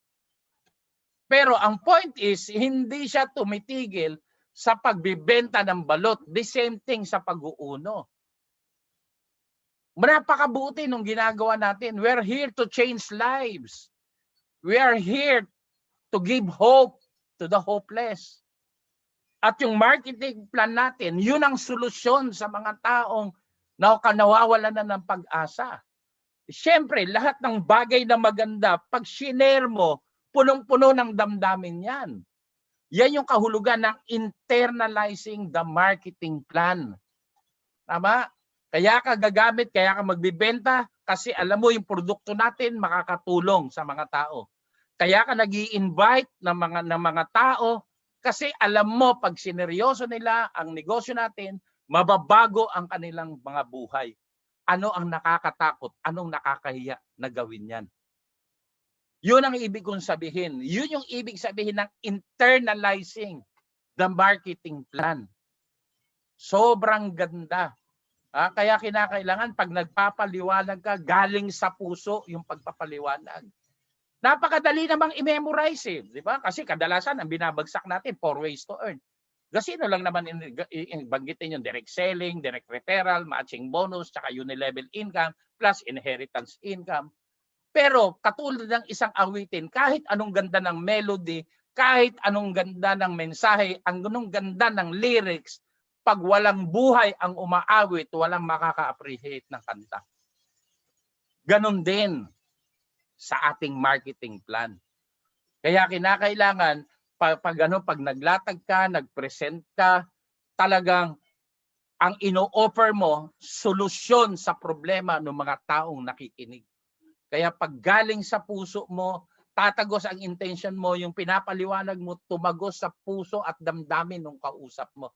Pero ang point is, hindi siya tumitigil sa pagbibenta ng balot. The same thing sa pag-uuno. Napakabuti nung ginagawa natin. We're here to change lives. We are here to give hope to the hopeless. At yung marketing plan natin, yun ang solusyon sa mga taong nawawalan na ng pag-asa. Siyempre, lahat ng bagay na maganda, pag shinare mo, punong-puno ng damdamin yan. Yan yung kahulugan ng internalizing the marketing plan. Tama? Kaya ka gagamit, kaya ka magbibenta, kasi alam mo yung produkto natin makakatulong sa mga tao. Kaya ka nag-i-invite ng mga tao kasi alam mo pag sineryoso nila ang negosyo natin, mababago ang kanilang mga buhay. Ano ang nakakatakot? Anong nakakahiya na gawin yan? Yun ang ibig kong sabihin. Yun yung ibig sabihin ng internalizing the marketing plan. Sobrang ganda. Kaya kinakailangan pag nagpapaliwanag ka, galing sa puso yung pagpapaliwanag. Napakadali namang i-memorize, di ba? Kasi kadalasan ang binabagsak natin 4 ways to earn. Kasi lang naman banggitin yung direct selling, direct referral, matching bonus, tsaka unilevel income, plus inheritance income. Pero katulad ng isang awitin, kahit anong ganda ng melody, kahit anong ganda ng mensahe, anong ganda ng lyrics, pag walang buhay ang umaawit, walang makaka-appreciate ng kanta. Ganon din sa ating marketing plan. Kaya kinakailangan pag naglatag ka, nagpresent ka, talagang ang ino-offer mo solusyon sa problema ng mga taong nakikinig. Kaya pag galing sa puso mo, tatagos ang intention mo, yung pinapaliwanag mo, tumagos sa puso at damdamin ng kausap mo.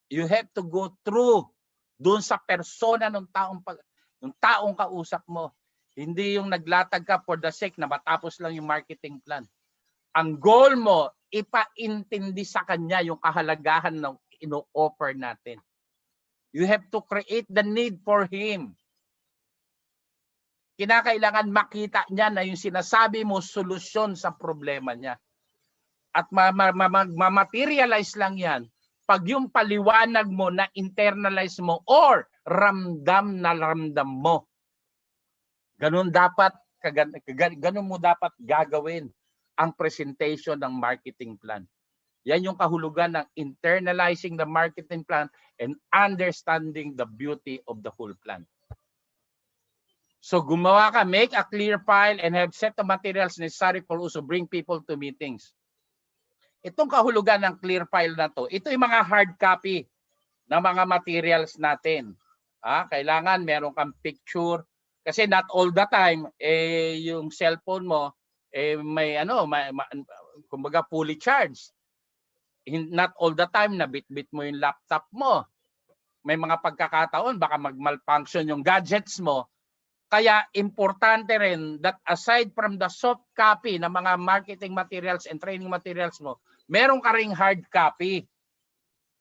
You have to go through doon sa persona ng taong kausap mo. Hindi yung naglatag ka for the sake na matapos lang yung marketing plan. Ang goal mo, ipaintindi sa kanya yung kahalagahan ng ino-offer natin. You have to create the need for him. Kinakailangan makita niya na yung sinasabi mo solusyon sa problema niya. At ma-materialize lang yan pag yung paliwanag mo na internalize mo or ramdam na ramdam mo. Ganun mo dapat gagawin ang presentation ng marketing plan. Yan yung kahulugan ng internalizing the marketing plan and understanding the beauty of the whole plan. So gumawa ka, make a clear file and have set the materials necessary for us to bring people to meetings. Itong kahulugan ng clear file na to, ito yung mga hard copy ng mga materials natin. Kailangan meron kang picture kasi not all the time yung cellphone mo may kumbaga fully charged. Not all the time na bit-bit mo yung laptop mo. May mga pagkakataon baka mag-malfunction yung gadgets mo. Kaya importante rin that aside from the soft copy ng mga marketing materials and training materials mo, meron ka ring hard copy.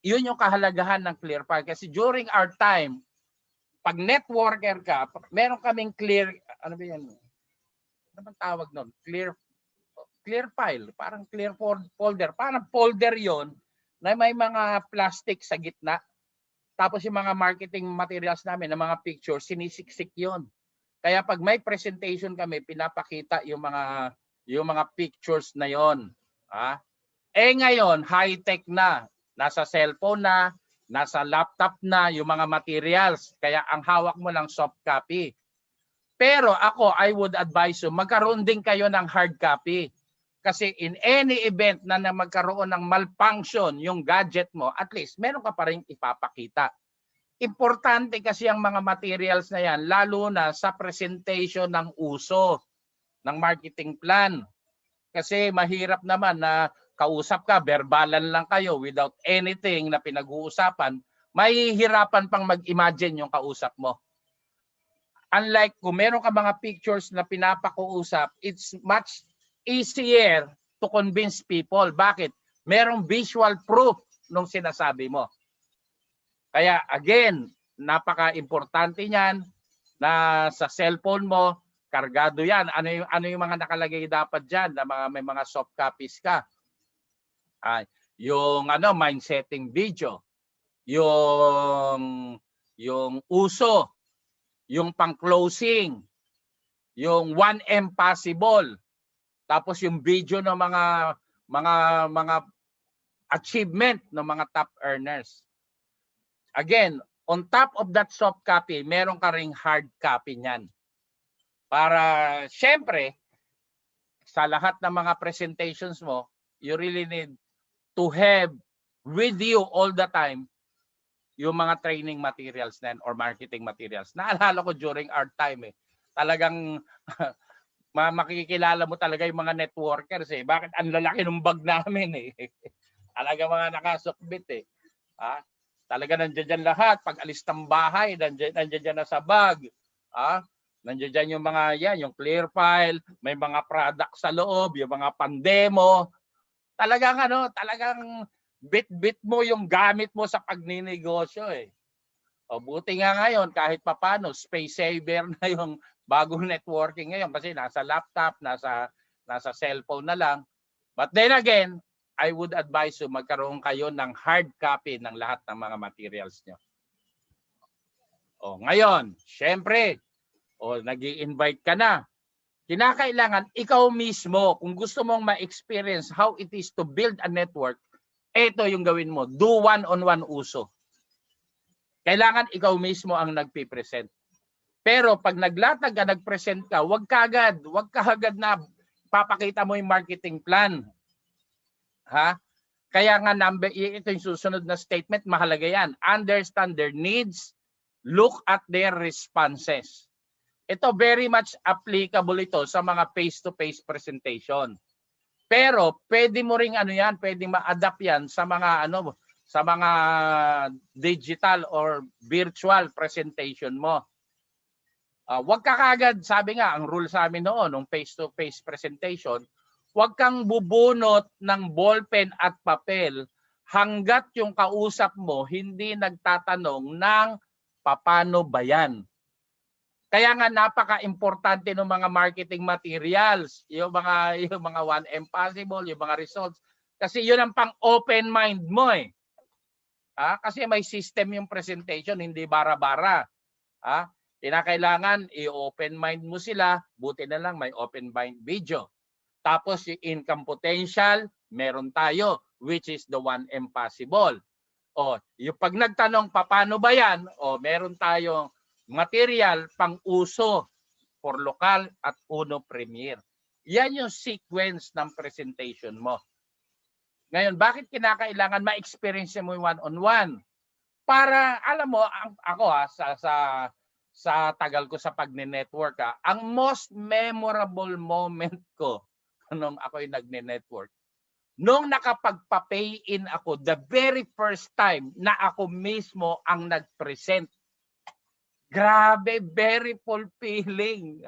Yun yung kahalagahan ng clear file. Kasi during our time, pag networker ka, meron kaming clear, ano ba yan? Ano bang tawag nun? Clear file, parang clear folder. Parang folder yon na may mga plastic sa gitna. Tapos yung mga marketing materials namin, na mga pictures, sinisiksik yon. Kaya pag may presentation kami, pinapakita yung mga pictures na yon. Ngayon, high-tech na. Nasa cellphone na, nasa laptop na yung mga materials. Kaya ang hawak mo lang soft copy. Pero ako, I would advise you, magkaroon din kayo ng hard copy. Kasi in any event na magkaroon ng malfunction yung gadget mo, at least meron ka pa rin ipapakita. Importante kasi ang mga materials na yan, lalo na sa presentation ng uso ng marketing plan. Kasi mahirap naman na kausap ka, verbalan lang kayo without anything na pinag-uusapan, mahihirapan pang mag-imagine yung kausap mo. Unlike kung meron ka mga pictures na pinapakuusap, it's much easier to convince people. Bakit? Merong visual proof nung sinasabi mo. Kaya again, napaka-importante niyan na sa cellphone mo, kargado yan. Ano yung mga nakalagay dapat dyan na may mga soft copies ka? Yung mind setting video, yung uso, yung pang-closing, yung 1M possible, tapos yung video ng mga achievement ng mga top earners. Again, on top of that soft copy, meron ka ring hard copy niyan. Para syempre, sa lahat ng mga presentations mo, you really need to have with you all the time yung mga training materials na or marketing materials. Naalala ko during our time talagang makikilala mo talaga yung mga networkers Bakit ang lalaki ng bag namin Talaga mga nakasukbit Talaga nandiyan dyan lahat. Pag alis ng bahay, nandiyan dyan na sa bag. Nandiyan dyan yung mga yung clear file, may mga product sa loob, yung mga pandemo. Talagang bit-bit mo yung gamit mo sa pagninegosyo buti nga ngayon kahit papano space saver na yung bagong networking ngayon kasi nasa laptop, nasa cellphone na lang. But then again, I would advise you magkaroon kayo ng hard copy ng lahat ng mga materials nyo. Ngayon, syempre, nag-i-invite ka na. Kinakailangan ikaw mismo, kung gusto mong ma-experience how it is to build a network, ito yung gawin mo. Do one-on-one uso. Kailangan ikaw mismo ang nagpipresent. Pero pag naglatag ka, nagpresent ka, wag ka agad na papakita mo yung marketing plan. Kaya nga ito yung susunod na statement, mahalaga yan. Understand their needs, look at their responses. Ito very much applicable ito sa mga face-to-face presentation. Pero pwede mo ring pwede ma-adapt yan sa mga digital or virtual presentation mo. Huwag ka kagad, sabi nga, ang rule sa amin noon, nung face-to-face presentation, huwag kang bubunot ng ballpen at papel hanggat yung kausap mo hindi nagtatanong ng paano ba yan. Kaya nga napaka-importante ng mga marketing materials, yung mga 1M possible, yung mga results. Kasi yun ang pang-open mind mo Kasi may system yung presentation, hindi bara-bara. Kinakailangan i-open mind mo sila, buti na lang may open mind video. Tapos yung income potential, meron tayo, which is the 1M possible. Yung pag nagtanong paano ba yan, meron tayong material pang-uso for lokal at Uno Premier. Yan yung sequence ng presentation mo. Ngayon, bakit kinakailangan ma-experience mo yung one-on-one? Para, alam mo, ako sa tagal ko sa pagne-network, ang most memorable moment ko nung ako'y nagne-network, nung nakapagpa-pay-in ako, the very first time na ako mismo ang nag-present. Grabe, very fulfilling.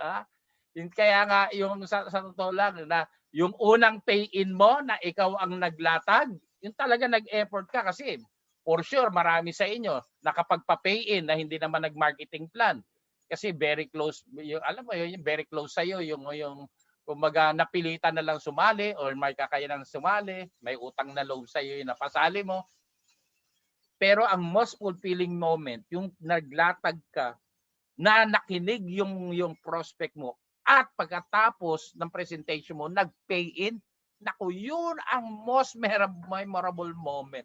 Kaya nga, yung sa totoo lang, na yung unang pay-in mo na ikaw ang naglatag, yung talaga nag-effort ka kasi For sure, marami sa inyo nakapagpa-pay in na hindi naman nag-marketing plan. Kasi very close, yung, alam mo yun, very close sa'yo, yung kumbaga napilitan na lang sumali or may kakayanang sumali, may utang na loob sa'yo yung napasali mo. Pero ang most fulfilling moment, yung naglatag ka na nakinig yung prospect mo at pagkatapos ng presentation mo, nag-pay in, naku, yun ang most memorable moment.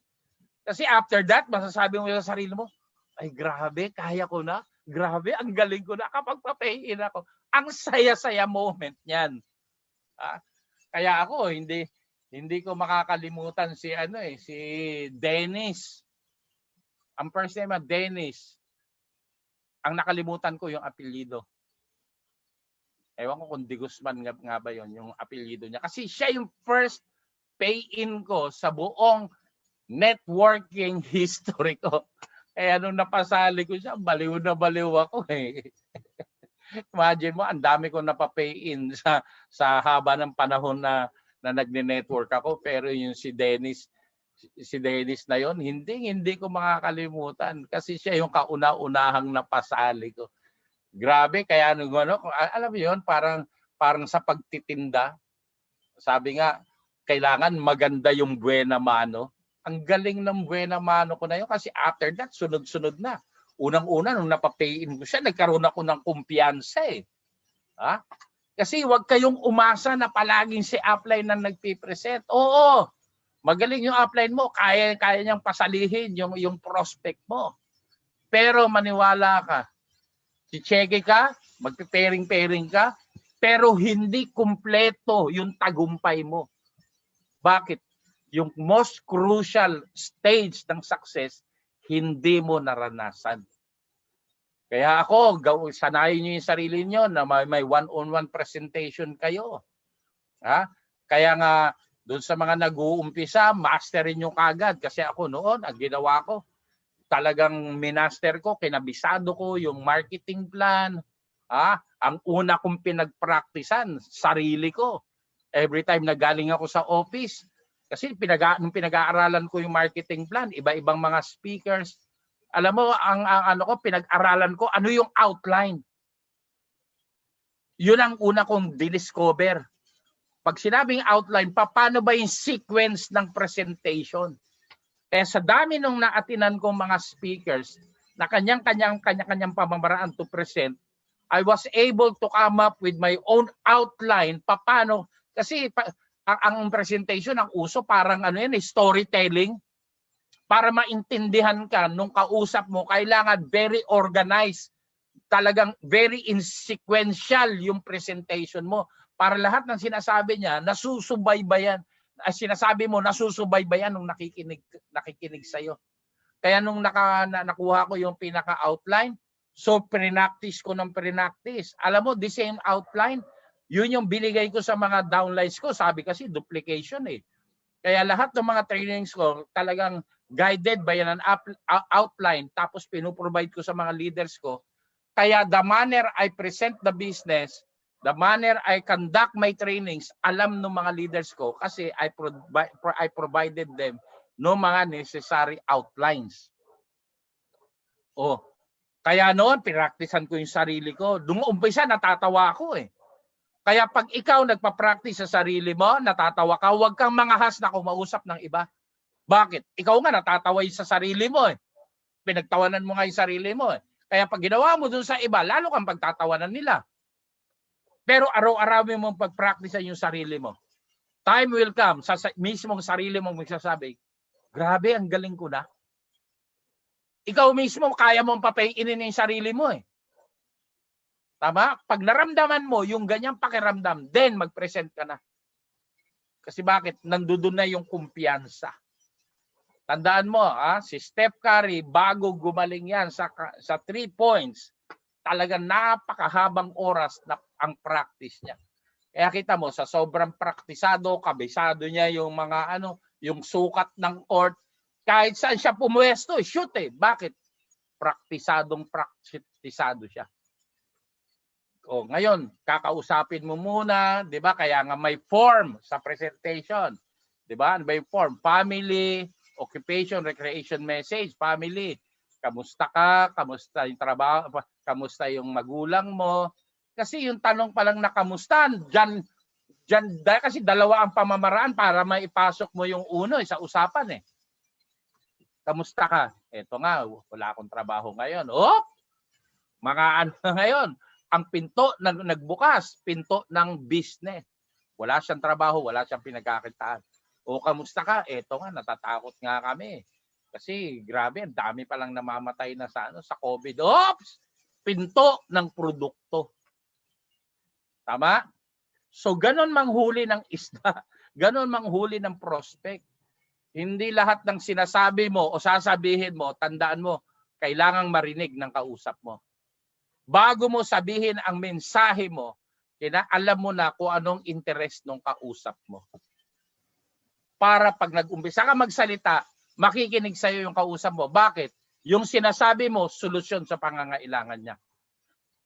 Kasi after that, masasabi mo sa sarili mo, ay grabe, kaya ko na. Grabe, ang galing ko na kapag pa-pay in ako. Ang saya-saya moment niyan. Kaya ako, hindi ko makakalimutan si Dennis. Ang first name Dennis. Ang nakalimutan ko yung apelyido. Ewan ko kung De Guzman nga ba yun, yung apelyido niya. Kasi siya yung first pay-in ko sa buong networking history ko. Kaya nung napasali ko siya, baliw na baliw ako eh. Imagine mo, ang dami ko napapay-in sa haba ng panahon na nagne-network ako. Pero yung si Dennis na yon, hindi ko makakalimutan. Kasi siya yung kauna-unahang napasali ko. Grabe, kaya nung alam mo yun, parang sa pagtitinda, sabi nga, kailangan maganda yung buena mano. Ang galing ng buena mano ko na yun kasi after that, sunod-sunod na. Unang-una, nung napapay-in ko siya, nagkaroon ako ng kumpiyansa eh. Kasi huwag kayong umasa na palaging si upline na nagpipresent. Oo, magaling yung upline mo, kaya niyang pasalihin yung prospect mo. Pero maniwala ka, si-check ka, magpe-pairing ka, pero hindi kumpleto yung tagumpay mo. Bakit? Yung most crucial stage ng success, hindi mo naranasan. Kaya ako, sanayin nyo yung sarili nyo na may one-on-one presentation kayo. Kaya nga, doon sa mga nag-uumpisa, masterin nyo kagad. Kasi ako noon, ang ginawa ko, talagang minaster ko, kinabisado ko yung marketing plan. Ang una kong pinagpraktisan, sarili ko. Every time na galing ako sa office, kasi nung pinag-aaralan ko yung marketing plan, iba-ibang mga speakers, alam mo, ang pinag-aralan ko, ano yung outline. Yun ang una kong discover. Pag sinabing outline, paano ba yung sequence ng presentation? Kaya sa dami nung naatinan kong mga speakers na kanya-kanyang pamamaraan to present, I was able to come up with my own outline. Paano? Kasi ang presentation, ang uso, parang storytelling. Para maintindihan ka nung kausap mo, kailangan very organized. Talagang very insequential yung presentation mo. Para lahat ng sinasabi niya, nasusubaybayan. Sinasabi mo, nasusubaybayan nung nakikinig sa'yo. Kaya nung nakuha ko yung pinaka-outline, so pre-practice ko ng pre-practice. Alam mo, the same outline, yun yung binigay ko sa mga downlines ko. Sabi kasi, duplication eh. Kaya lahat ng mga trainings ko, talagang guided by an outline. Tapos pinuprovide ko sa mga leaders ko. Kaya the manner I present the business, the manner I conduct my trainings, alam ng mga leaders ko kasi I provided them no mga necessary outlines. Kaya noon, pinraktisan ko yung sarili ko. Nung umpisa, natatawa ako eh. Kaya pag ikaw nagpa-practice sa sarili mo, natatawa ka, huwag kang mangahas na kumausap ng iba. Bakit? Ikaw nga natatawa sa sarili mo eh. Pinagtawanan mo nga yung sarili mo eh. Kaya pag ginawa mo dun sa iba, lalo kang pagtatawanan nila. Pero araw-araw mo pag-practice yung sarili mo. Time will come, sa mismong sarili mong magsasabi, grabe, ang galing ko na. Ikaw mismo, kaya mong papainin yung sarili mo eh. Tama? Pag naramdaman mo yung ganyang pakiramdam, then mag-present ka na. Kasi bakit? Nandoon na yung kumpiyansa. Tandaan mo, si Steph Curry, bago gumaling yan sa 3 points, talagang napakahabang oras na ang practice niya. Kaya kita mo, sa sobrang praktisado, kabisado niya yung mga yung sukat ng court, kahit saan siya pumuesto, shoot eh. Bakit? Praktisado siya. Ngayon, kakausapin mo muna, 'di ba? Kaya nga may form sa presentation. 'Di ba? May form, family, occupation, recreation message, family. Kamusta ka? Kamusta yung trabaho? Kamusta yung magulang mo? Kasi yung tanong pa lang na kamusta, kasi dalawa ang pamamaraan para maipasok mo yung uno sa usapan eh. Kamusta ka? Eto nga, wala akong trabaho ngayon. Oh, mga ano ngayon, ang pinto nagbukas, pinto ng business. Wala siyang trabaho, wala siyang pinagkakitaan. O kamusta ka? Eto nga, natatakot nga kami. Kasi grabe, ang dami pa lang namamatay na sa COVID. Oops! Pinto ng produkto. Tama? So ganon manghuli ng isda, ganon manghuli ng prospect. Hindi lahat ng sinasabi mo o sasabihin mo, tandaan mo, kailangang marinig ng kausap mo. Bago mo sabihin ang mensahe mo, alam mo na kung anong interest ng kausap mo. Para pag nag-umpisa ka magsalita, makikinig sa iyo yung kausap mo. Bakit? Yung sinasabi mo, solusyon sa pangangailangan niya.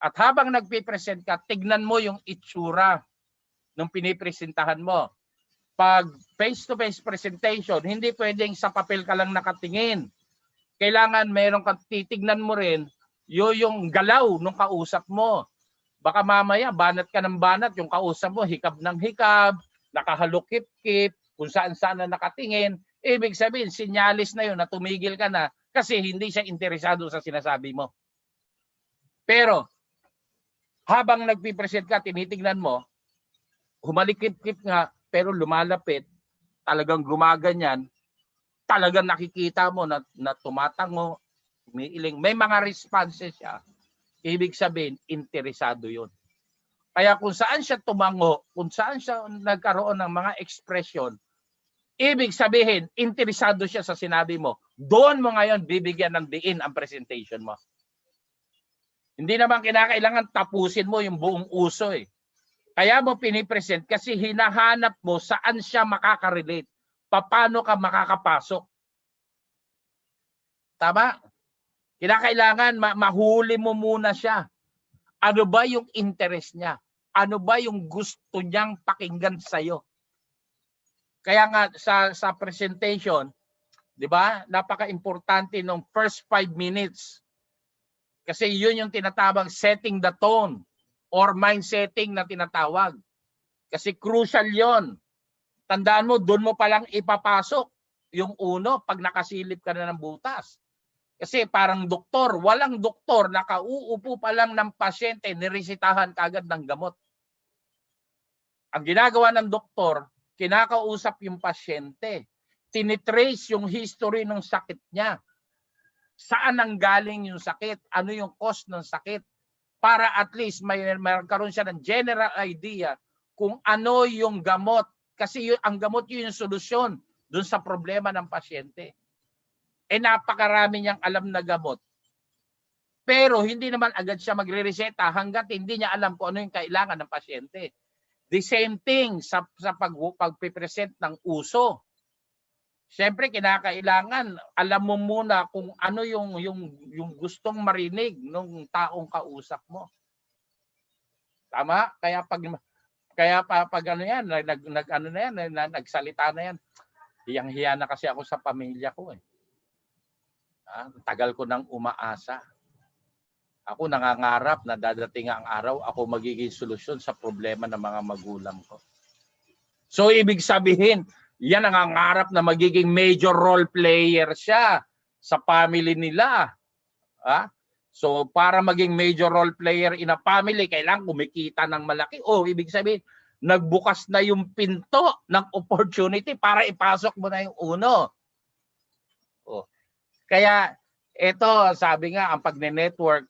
At habang nagpipresent ka, tignan mo yung itsura ng pinipresentahan mo. Pag face-to-face presentation, hindi pwedeng sa papel ka lang nakatingin. Kailangan meron kang titignan mo rin yung galaw ng kausap mo. Baka mamaya, banat ka ng banat, yung kausap mo, hikab ng hikab, nakahalukip-kip, kung saan-saan na nakatingin. Ibig sabihin, sinyalis na yun na tumigil ka na kasi hindi siya interesado sa sinasabi mo. Pero, habang nagpipresent ka, tinitignan mo, humalikip-kip nga, pero lumalapit, talagang gumaganyan, talagang nakikita mo na tumatango, umiiling. May mga responses siya. Ibig sabihin, interesado yun. Kaya kung saan siya tumango, kung saan siya nagkaroon ng mga ekspresyon, ibig sabihin, interesado siya sa sinabi mo. Doon mo ngayon bibigyan ng diin ang presentation mo. Hindi naman kinakailangan tapusin mo yung buong uso eh. Kaya mo pinipresent kasi hinahanap mo saan siya makaka-relate. Paano ka makakapasok. Tama? Kinakailangan mahuli mo muna siya. Ano ba yung interest niya? Ano ba yung gusto niyang pakinggan sa'yo? Kaya nga sa presentation, 'di ba? Napaka-importante ng first 5 minutes. Kasi 'yun yung tinatawag setting the tone or mind setting na tinatawag. Kasi crucial 'yon. Tandaan mo, doon mo pa lang ipapasok yung uno pag nakasilip ka na ng butas. Kasi parang doktor, walang doktor, nakauupo pa lang ng pasyente, niresitahan kaagad ng gamot. Ang ginagawa ng doktor, kinakausap yung pasyente. Tinitrace yung history ng sakit niya. Saan ang galing yung sakit? Ano yung cause ng sakit? Para at least magkaroon siya ng general idea kung ano yung gamot. Kasi ang gamot yun yung solusyon dun sa problema ng pasyente. Napakarami niyang alam na gamot. Pero hindi naman agad siya magre-reseta hanggat hindi niya alam kung ano yung kailangan ng pasyente. The same thing sa pagpipresent ng uso. Siyempre, kinakailangan alam mo muna kung ano yung gustong marinig ng taong kausap mo. Tama? Kaya pag ano yan, nagsalita na yan, hiyang-hiya na kasi ako sa pamilya ko eh. Tagal ko nang umaasa. Ako nangangarap na dadating ang araw, ako magiging solusyon sa problema ng mga magulang ko. So ibig sabihin, yan nangangarap na magiging major role player siya sa family nila. So para maging major role player in a family, kailangan kumikita ng malaki. Ibig sabihin, nagbukas na yung pinto ng opportunity para ipasok mo na yung uno. Kaya ito, sabi nga, ang pagne-network,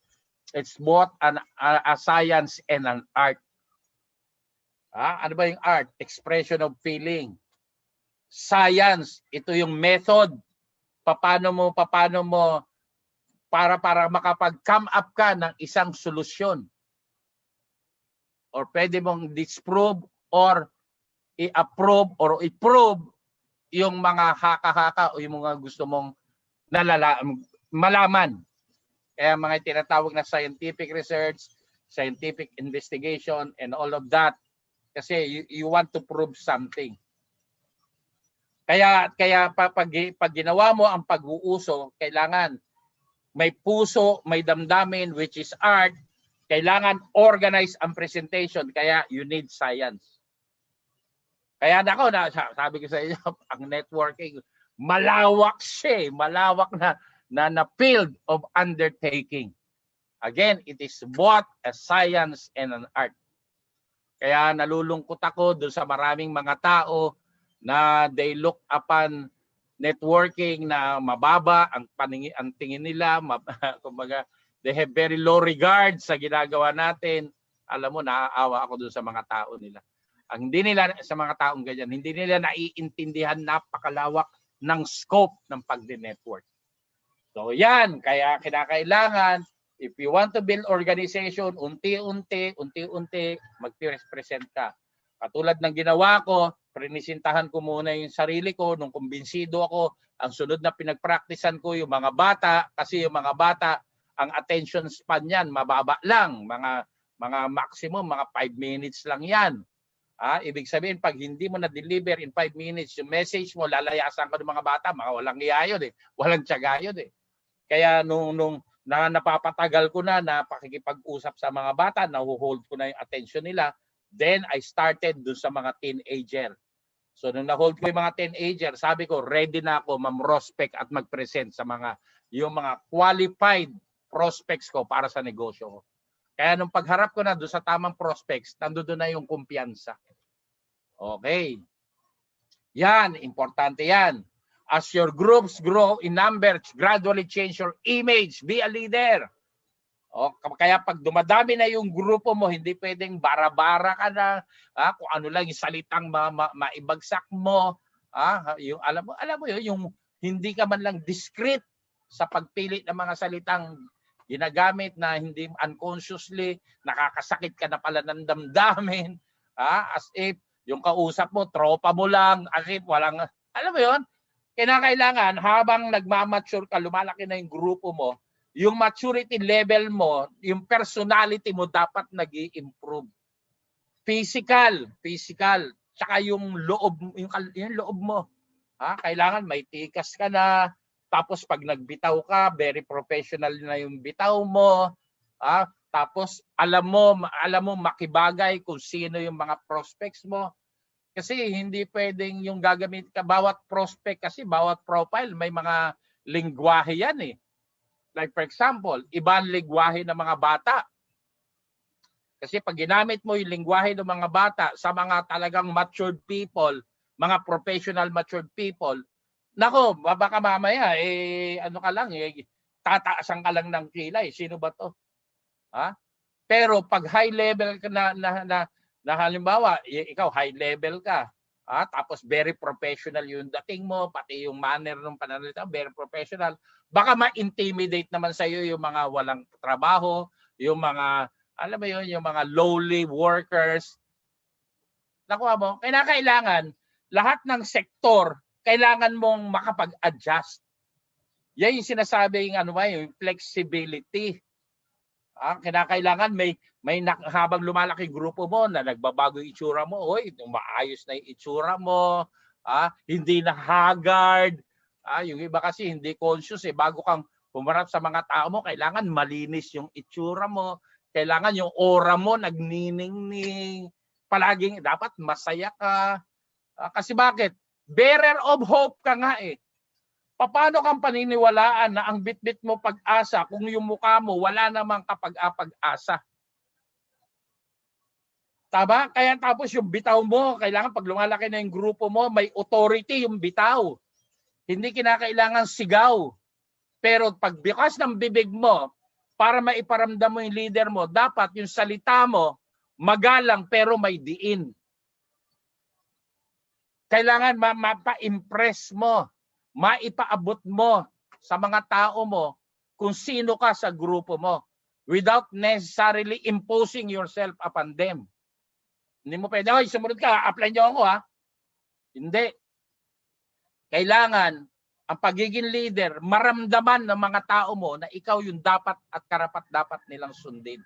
it's both a science and an art. Ano ba yung art? Expression of feeling. Science, ito yung method. Paano mo para makapag-come up ka ng isang solusyon. Or pwede mong disprove or i-approve or i-prove yung mga haka-haka o yung mga gusto mong malaman. Kaya mga tinatawag na scientific research, scientific investigation, and all of that. Kasi you want to prove something. Pag ginawa mo ang pag-uuso, kailangan may puso, may damdamin, which is art. Kailangan organize ang presentation, kaya you need science. Kaya sabi ko sa inyo, ang networking, malawak siya, malawak na field of undertaking. Again, it is both a science and an art. Kaya nalulungkot ako doon sa maraming mga tao na they look upon networking na mababa ang tingin nila, kumbaga they have very low regard sa ginagawa natin. Alam mo, naaawa ako doon sa mga tao nila. Ang hindi nila sa mga taong ganyan, hindi nila naiintindihan napakalawak ng scope ng pagdi-network. So yan, kaya kinakailangan if you want to build organization, unti-unti mag-present ka. Katulad ng ginawa ko, prinisintahan ko muna yung sarili ko nung kumbinsido ako. Ang sunod na pinagpraktisan ko yung mga bata, kasi yung mga bata, ang attention span yan, mababa lang. Mga maximum, mga 5 minutes lang yan. Ibig sabihin, pag hindi mo na-deliver in 5 minutes, yung message mo, lalayasan ka ng mga bata, mga walang iya yun eh. Walang tiyaga yun eh. Kaya nung napapatagal ko na pakikipag-usap sa mga bata, nahuhold ko na yung attention nila, then I started dun sa mga teenager. So nung na-hold ko yung mga teenager, sabi ko, ready na ako ma-prospect at mag-present sa yung mga qualified prospects ko para sa negosyo ko. Kaya nung pagharap ko na doon sa tamang prospects, nandoon na yung kumpiyansa. Okay. Yan, importante yan. As your groups grow in numbers, gradually change your image. Be a leader. Kaya pag dumadami na yung grupo mo, hindi pwedeng bara-bara ka na, kung ano lang yung salitang maibagsak mo. Yung, alam mo yun, yung hindi ka man lang discreet sa pagpili ng mga salitang ginagamit na hindi unconsciously, nakakasakit ka na pala ng damdamin. As if yung kausap mo, tropa mo lang, as if walang, alam mo yun, kinakailangan habang nagmamature ka, lumalaki na yung grupo mo, yung maturity level mo, yung personality mo dapat nag-i-improve. Physical, tsaka yung loob mo. Kailangan may tikas ka na, tapos pag nagbitaw ka, very professional na yung bitaw mo. Tapos alam mo makibagay kung sino yung mga prospects mo. Kasi hindi pwedeng yung gagamit ka, bawat prospect kasi, bawat profile, may mga lingwahe yan eh. Like for example, ibang lingwahe ng mga bata. Kasi pag ginamit mo yung lingwahe ng mga bata sa mga talagang matured people, mga professional matured people, nako, baka mamaya, ano ka lang, tataasan ka lang ng kilay. Sino ba to? Pero pag high level ka na halimbawa, ikaw high level ka, tapos very professional yung dating mo, pati yung manner ng pananalita, very professional, baka ma-intimidate naman sa iyo yung mga walang trabaho, yung mga, alam mo yun, yung mga lowly workers. Nakuha mo, kailangan lahat ng sektor, kailangan mong makapag-adjust. Yan yung sinasabing yung flexibility. Kinakailangan may habang lumalaki grupo mo na nagbabago yung itsura mo, maayos na yung itsura mo, hindi na haggard. Yung iba kasi hindi conscious bago kang pumarap sa mga tao mo, kailangan malinis yung itsura mo, kailangan yung aura mo nagniningning, palaging dapat masaya ka. Kasi bakit? Bearer of hope ka nga eh. Paano kang paniniwalaan na ang bitbit mo pag-asa kung yung mukha mo wala namang kapag-asa? Tama? Kaya tapos yung bitaw mo, kailangan pag lumalaki na yung grupo mo, may authority yung bitaw. Hindi kinakailangan sigaw. Pero pag bikas ng bibig mo, para maiparamdam mo yung leader mo, dapat yung salita mo, magalang pero may diin. Kailangan mapa-impress mo, maipaabot mo sa mga tao mo kung sino ka sa grupo mo without necessarily imposing yourself upon them. Hindi mo pwede, sumunod ka, apply nyo ako Hindi. Kailangan ang pagiging leader, maramdaman ng mga tao mo na ikaw yung dapat at karapat-dapat nilang sundin.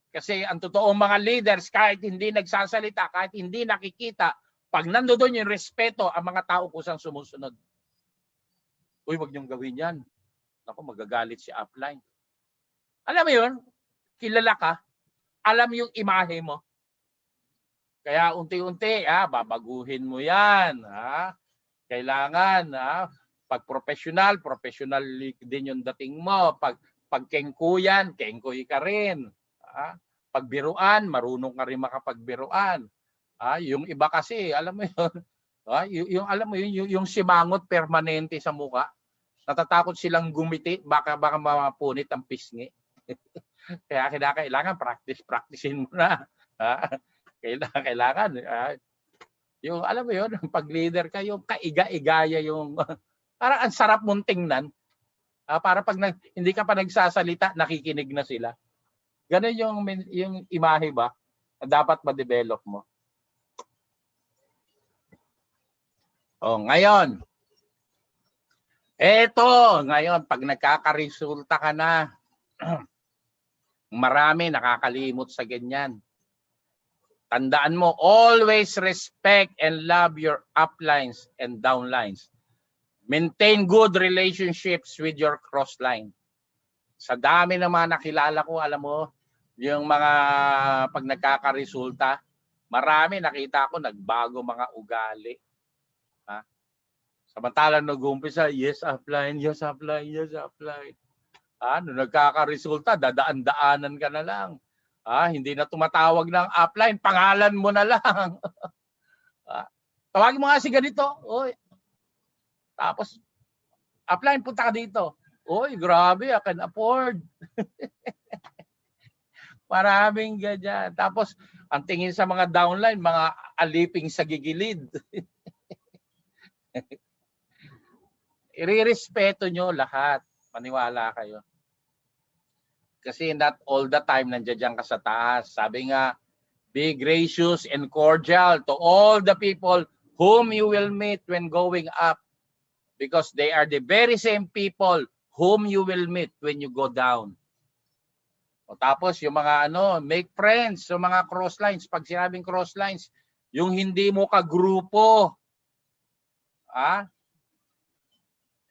Kasi ang totoong mga leaders, kahit hindi nagsasalita, kahit hindi nakikita, Pag nandoon yung respeto, ang mga tao kusang sumusunod. Uy, wag niyong gawin yan. Ako, magagalit si upline. Alam mo yun, kilala ka, alam yung imahe mo. Kaya unti-unti, babaguhin mo yan. Kailangan, pag professional din yung dating mo. Pag kengkuyan, kengkuy ka rin. Pag biruan, marunong ka rin makapagbiruan. Yung iba kasi, alam mo yun, alam mo yun, yung simangot permanente sa mukha. Natatakot silang gumiti, baka mapunit ang pisngi. Kaya kailangan practicein mo na. Kailangan yung alam mo yun, pag leader ka, yung kaiga-igaya yung para ang sarap mong tingnan. Para pag hindi ka pa nagsasalita, nakikinig na sila. Ganun yung imahe ba na dapat ma-develop mo. Ngayon, pag nagkakaresulta ka na, marami nakakalimot sa ganyan. Tandaan mo, always respect and love your uplines and downlines. Maintain good relationships with your crossline. Sa dami ng mga nakilala ko, alam mo, yung mga pag nagkakaresulta, marami nakita ko nagbago mga ugali. Samantalang nag-uumpisa, yes, upline, yes, upline, yes, upline. Nung nagkakaresulta, dadaan-daanan ka na lang. Hindi na tumatawag ng upline, pangalan mo na lang. Tawagin mo nga si ganito. Oy. Tapos, upline, punta ka dito. Oy, grabe, I can afford. Maraming ganyan. Tapos, ang tingin sa mga downline, mga aliping sa gigilid. Irerespeto nyo lahat. Maniwala kayo. Kasi not all the time nandiyan ka sa taas. Sabi nga, be gracious and cordial to all the people whom you will meet when going up. Because they are the very same people whom you will meet when you go down. Tapos yung mga make friends, yung mga crosslines. Pag sinabing crosslines, yung hindi mo kagrupo.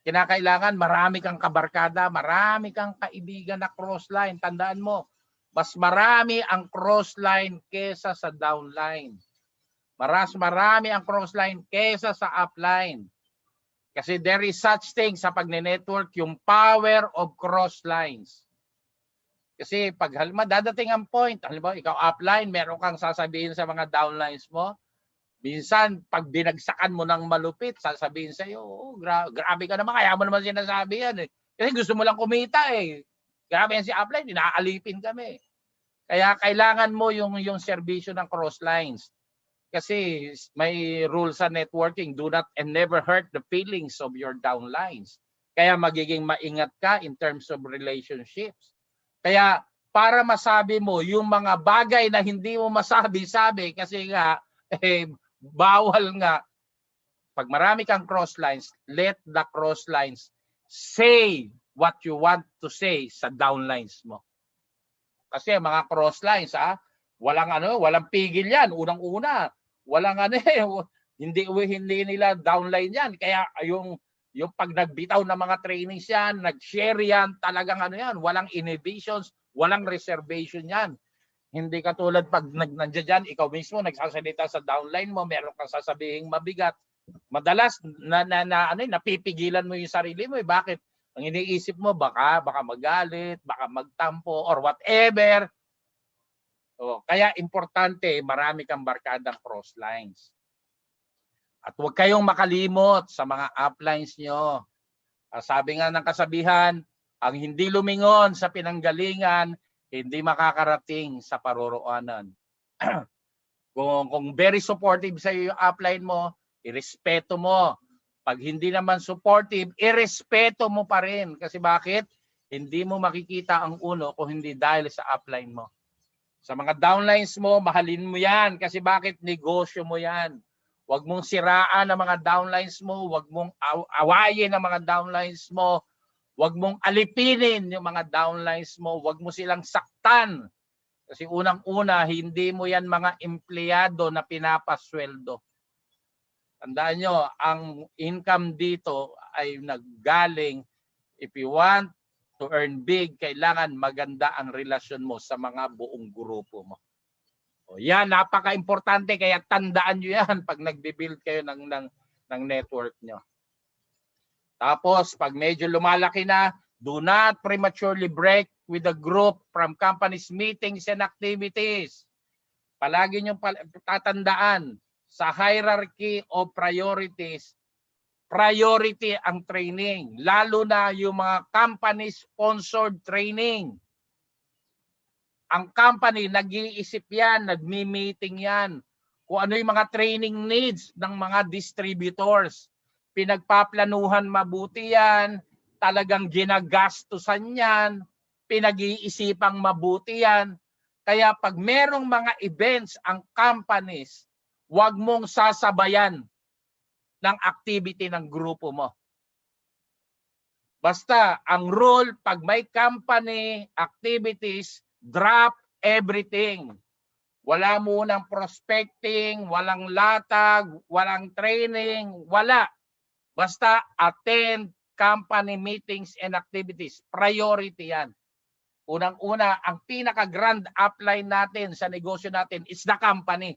Kinakailangan marami kang kabarkada, marami kang kaibigan na crossline. Tandaan mo, mas marami ang crossline kesa sa downline. Mas marami ang crossline kesa sa upline. Kasi there is such thing sa pagne-network, yung power of crosslines. Kasi pag dadating ang point, halimbawa ikaw upline, meron kang sasabihin sa mga downlines mo. Minsan, pag binagsakan mo ng malupit, sasabihin sa'yo, grabe ka naman, kaya mo naman sinasabi yan. Kasi gusto mo lang kumita eh. Grabe yan si upline, inaalipin kami. Kaya kailangan mo yung serbisyo ng crosslines. Kasi may rules sa networking, do not and never hurt the feelings of your downlines. Kaya magiging maingat ka in terms of relationships. Kaya para masabi mo yung mga bagay na hindi mo masabi-sabi kasi nga, bawal nga. Pag marami kang crosslines, let the crosslines say what you want to say sa downlines mo. Kasi mga crosslines, walang pigil yan. Unang-una, walang hindi nila downline yan. Kaya yung pag nagbitaw ng mga trainings yan, nag-share yan, talagang yan, walang inhibitions, walang reservation yan. Hindi katulad pag nandiyan ikaw mismo nagsasalita sa downline mo, meron kang sasabihing mabigat. Madalas napipigilan mo yung sarili mo. Bakit? Ang iniisip mo baka magalit, baka magtampo or whatever. Kaya importante marami kang barkadang crosslines. At huwag kayong makalimot sa mga uplines nyo. Sabi nga ng kasabihan, ang hindi lumingon sa pinanggalingan hindi makakarating sa paroroonan. Kung very supportive sa iyo yung upline mo, irespeto mo. Pag hindi naman supportive, irespeto mo pa rin. Kasi bakit? Hindi mo makikita ang uno kung hindi dahil sa upline mo. Sa mga downlines mo, mahalin mo yan. Kasi bakit? Negosyo mo yan. Huwag mong siraan ang mga downlines mo. Huwag mong awayin ang mga downlines mo. Huwag mong alipinin yung mga downlines mo. Huwag mo silang saktan. Kasi unang-una, hindi mo yan mga empleyado na pinapasweldo. Tandaan nyo, ang income dito ay naggaling, if you want to earn big, kailangan maganda ang relasyon mo sa mga buong grupo mo. O yan, napaka-importante, kaya tandaan nyo yan pag nagbe-build kayo ng network nyo. Tapos, pag medyo lumalaki na, do not prematurely break with the group from company's meetings and activities. Palagi nyo tatandaan, sa hierarchy of priorities, priority ang training, lalo na yung mga company-sponsored training. Ang company, nag-iisip yan, nagmi-meeting yan, kung ano yung mga training needs ng mga distributors. Pinagpaplanuhan mabuti yan, talagang ginagastusan yan, pinag-iisipang mabuti yan. Kaya pag merong mga events ang companies, huwag mong sasabayan ng activity ng grupo mo. Basta, ang rule, pag may company activities, drop everything. Wala munang prospecting, walang latag, walang training, wala. Basta, attend company meetings and activities. Priority yan. Unang-una, ang pinaka-grand upline natin sa negosyo natin is the company.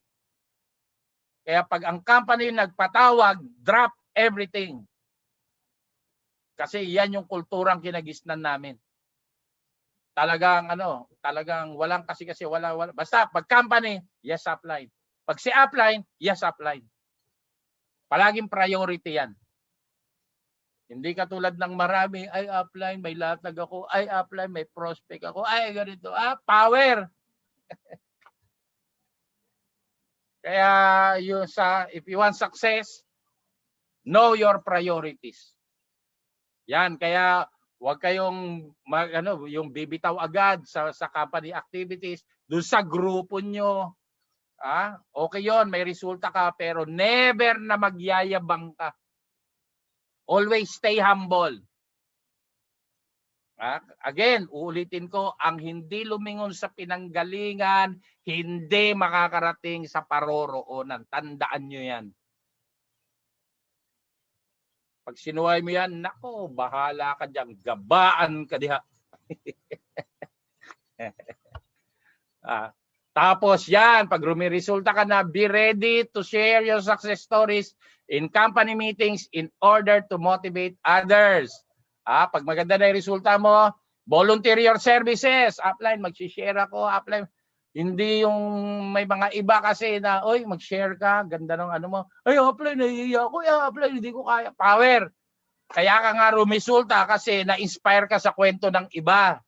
Kaya pag ang company nagpatawag, drop everything. Kasi yan yung kulturang kinagisnan namin. Talagang talagang walang kasi wala. Basta pag company, yes upline. Pag si upline, yes upline. Palaging priority yan. Hindi katulad ng marami, ay upline, may latag ako, ay upline, may prospect ako, ay ganito, power. Kaya if you want success, know your priorities. Yan, kaya huwag kayong yung bibitaw agad sa company activities, doon sa grupo nyo. Okay yon, may resulta ka, pero never na magyayabang ka. Always stay humble. Again, uulitin ko, ang hindi lumingon sa pinanggalingan, hindi makakarating sa paroroonan. Tandaan nyo yan. Pag sinuway mo yan, nako, bahala ka dyan. Gabaan ka diha. Tapos yan, pag rumiresulta ka na, be ready to share your success stories in company meetings in order to motivate others. Pag maganda na yung resulta mo, volunteer your services. Upline, mag-share ako. Upline, hindi yung may mga iba kasi na, oy, mag-share ka, ganda ng ano mo. Ay, upline, nahihiya ako. Upline, hindi ko kaya. Power. Kaya ka nga rumisulta kasi na-inspire ka sa kwento ng iba.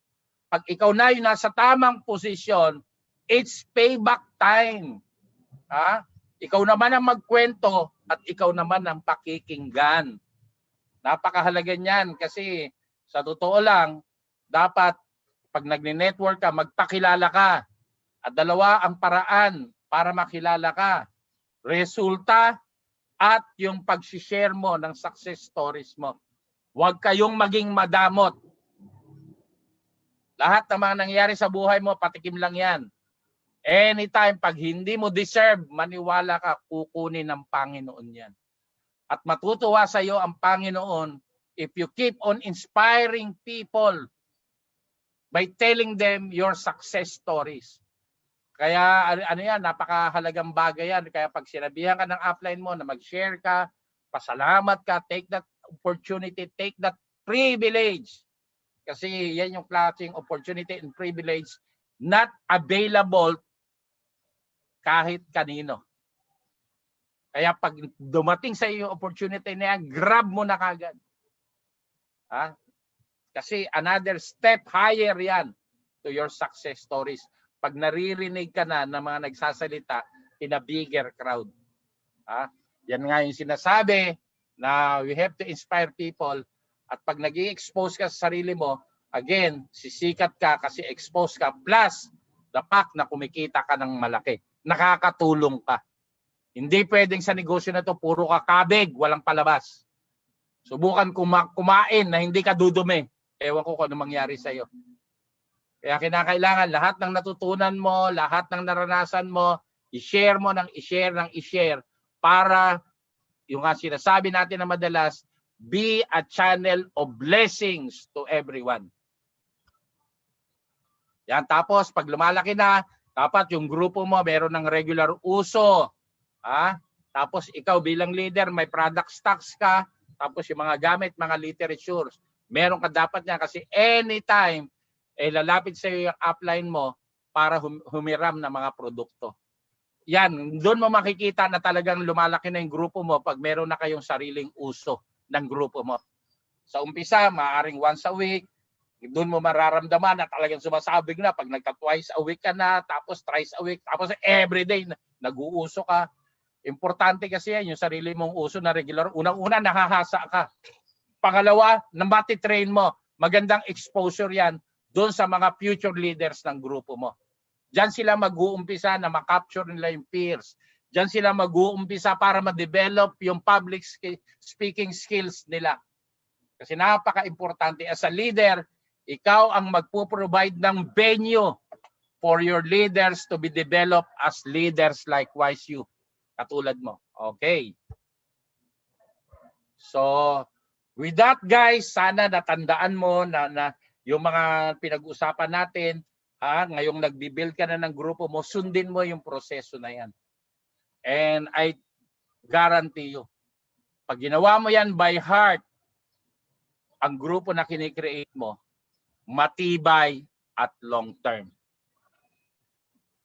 Pag ikaw na yung nasa tamang posisyon, it's payback time. Ikaw naman ang magkwento at ikaw naman ang pakikinggan. Napakahalaga niyan kasi sa totoo lang, dapat pag nagne-network ka, magpakilala ka. At dalawa ang paraan para makilala ka. Resulta at yung pag-share mo ng success stories mo. Huwag kayong maging madamot. Lahat ng mga nangyari sa buhay mo, patikim lang yan. Anytime, pag hindi mo deserve, maniwala ka, kukunin ng Panginoon yan. At matutuwa sa iyo ang Panginoon if you keep on inspiring people by telling them your success stories. Kaya yan, napakahalagang bagay yan. Kaya pag sinabihan ka ng upline mo na mag-share ka, pasalamat ka, take that opportunity, take that privilege. Kasi yan yung klaseng opportunity and privilege not available kahit kanino. Kaya pag dumating sa iyo yung opportunity na yan, grab mo na kagad. Kasi another step higher yan to your success stories. Pag naririnig ka na ng mga nagsasalita in a bigger crowd. Yan nga yung sinasabi na we have to inspire people. At pag nag-i-expose ka sa sarili mo, again, sisikat ka kasi expose ka. Plus, the fact na kumikita ka ng malaki. Nakakatulong ka. Hindi pwedeng sa negosyo na to puro ka kabig, walang palabas. Subukan kumain na hindi ka dudumi. Ewan ko kung ano mangyari sa iyo. Kaya kinakailangan lahat ng natutunan mo, lahat ng naranasan mo, i-share mo ng i-share para yung nga sinasabi natin na madalas, be a channel of blessings to everyone. Yan, tapos pag lumalaki na, dapat yung grupo mo meron ng regular uso. Tapos ikaw bilang leader, may product stocks ka, tapos yung mga gamit, mga literatures. Meron ka dapat niya kasi anytime, lalapit sa iyo yung upline mo para humiram ng mga produkto. Yan, doon mo makikita na talagang lumalaki na yung grupo mo pag meron na kayong sariling uso ng grupo mo. Sa umpisa, maaaring once a week, doon mo mararamdaman na talagang sumasabing na pag nagka-twice a week ka na, tapos thrice a week, tapos everyday nag-uuso ka. Importante kasi yan, yung sarili mong uso na regular. Unang-una, nakahasa ka. Pangalawa, mati-train mo. Magandang exposure yan doon sa mga future leaders ng grupo mo. Diyan sila mag-uumpisa na makapture nila yung peers. Diyan sila mag-uumpisa para ma-develop yung public speaking skills nila. Kasi napaka-importante. As a leader, ikaw ang magpo-provide ng venue for your leaders to be developed as leaders likewise you. Katulad mo. Okay. So, with that guys, sana natandaan mo na yung mga pinag-usapan natin, ngayong nagbi-build ka na ng grupo mo, sundin mo yung proseso na yan. And I guarantee you, pag ginawa mo yan by heart, ang grupo na kinikreate mo, matibay at long term.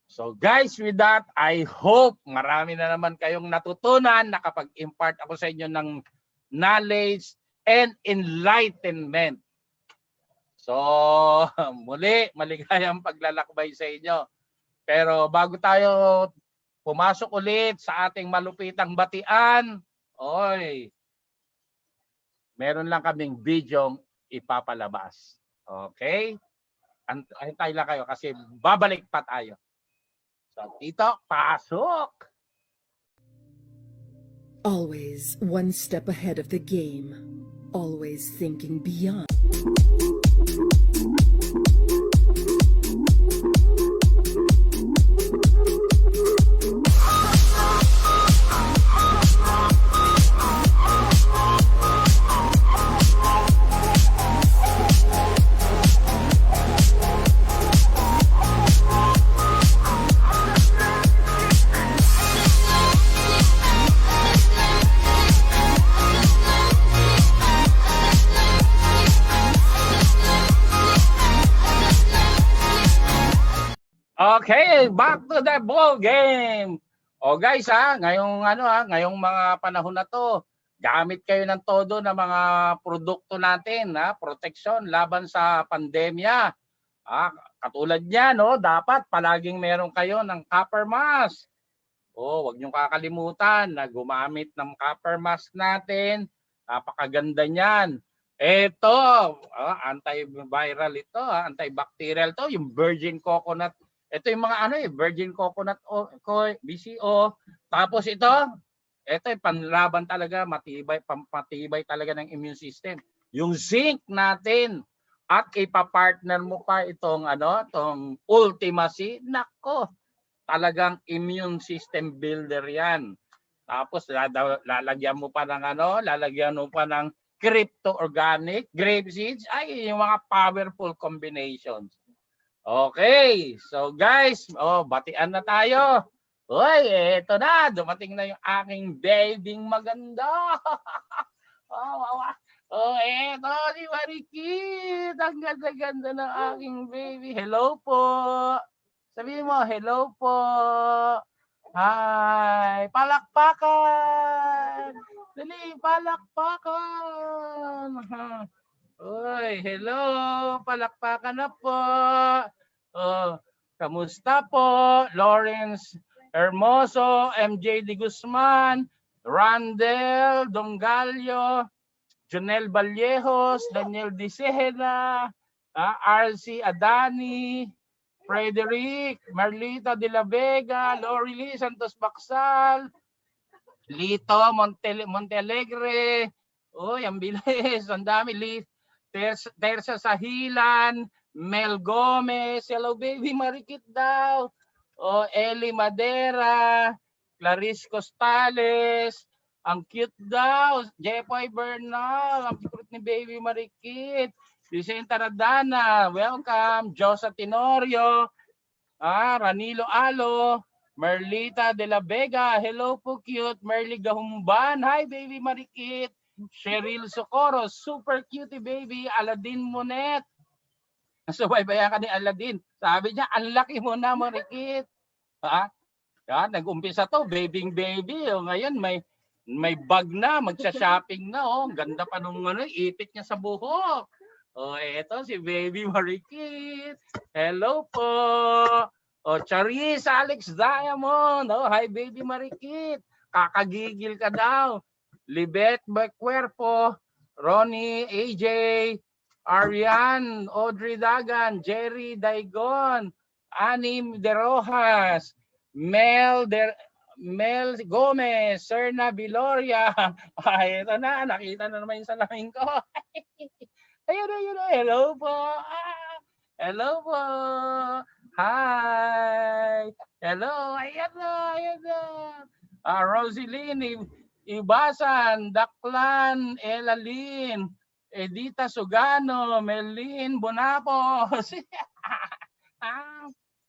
So guys, with that, I hope marami na naman kayong natutunan, nakapag-impart ako sa inyo ng knowledge and enlightenment. So, muli, maligayang paglalakbay sa inyo. Pero bago tayo pumasok ulit sa ating malupitang batian, meron lang kaming video ipapalabas. Okay? Antay lang kayo kasi babalik pa tayo. So, Tito, pasok! Always one step ahead of the game. Always thinking beyond. Okay, back to the ball game. Guys ngayong mga panahon na to, gamit kayo ng todo ng mga produkto natin, protection laban sa pandemya. Katulad niyan, dapat palaging meron kayo ng copper mask. Wag niyo kakalimutan na gumamit ng copper mask natin. Napakaganda niyan. Ito, antiviral ito, antibacterial to, yung virgin coconut. Ito yung mga virgin coconut BCO. Tapos ito panlaban talaga, pampatibay talaga ng immune system. Yung zinc natin at ipapartner mo pa itong Ultimacy. Nako, talagang immune system builder yan. Tapos lalagyan mo pa ng crypto organic, grape seeds, yung mga powerful combinations. Okay, so guys, batian na tayo. Eto na, dumating na yung aking babying maganda. Eto si Marikit, ang ganda-ganda ng aking baby. Hello po. Sabihin mo, hello po. Hi, palakpakan. Dali, palakpakan. Hello, palakpakan na po. Kamusta po? Lawrence Hermoso, MJ De Guzman, Randel Dongalio, Jonel Vallejos, Daniel Disena, RC Adani, Frederick, Marlita de la Vega, Lorely Santos Baksal, Lito Montealegre. Ang bilis, ang dami. Tersa Sahilan, Mel Gomez, hello baby, Marikit daw. Eli Madera, Clarice Costales, Ang cute daw. Jepoy Bernal. Ang cute ni Baby Marikit. Vicenta Radana. Welcome. Josa Tenorio. Ranilo Alo. Merlita de la Vega. Hello po, cute. Merly Gahumban. Hi, Baby Marikit. Cheryl Socorro. Super cute, baby. Aladin Monet. Nasubaybayan ka ni Aladin. Sabi niya, ang laki mo na, Marikit. Yan, nag-umpisa to, baby. O, ngayon, may bag na, magsa-shopping na. Oh. Ganda pa nung ipit niya sa buhok. Oh, eto si Baby Marikit. Hello po. Oh, Charis Alex Diamond. Oh, hi Baby Marikit. Kakagigil ka daw. Libet Becuerpo, Ronnie, AJ, Arian, Audrey Dagan, Jerry Daigon, Anim De Rojas, Mel Gomez, Serna Viloria. Ito na, nakita na naman yung salamin ko. Ayun. Hello po. Hello po. Hi. Hello. Ayan na. Roseline Ibasan, Daklan, Elalin, Edita Sugano, Melin Bonapos.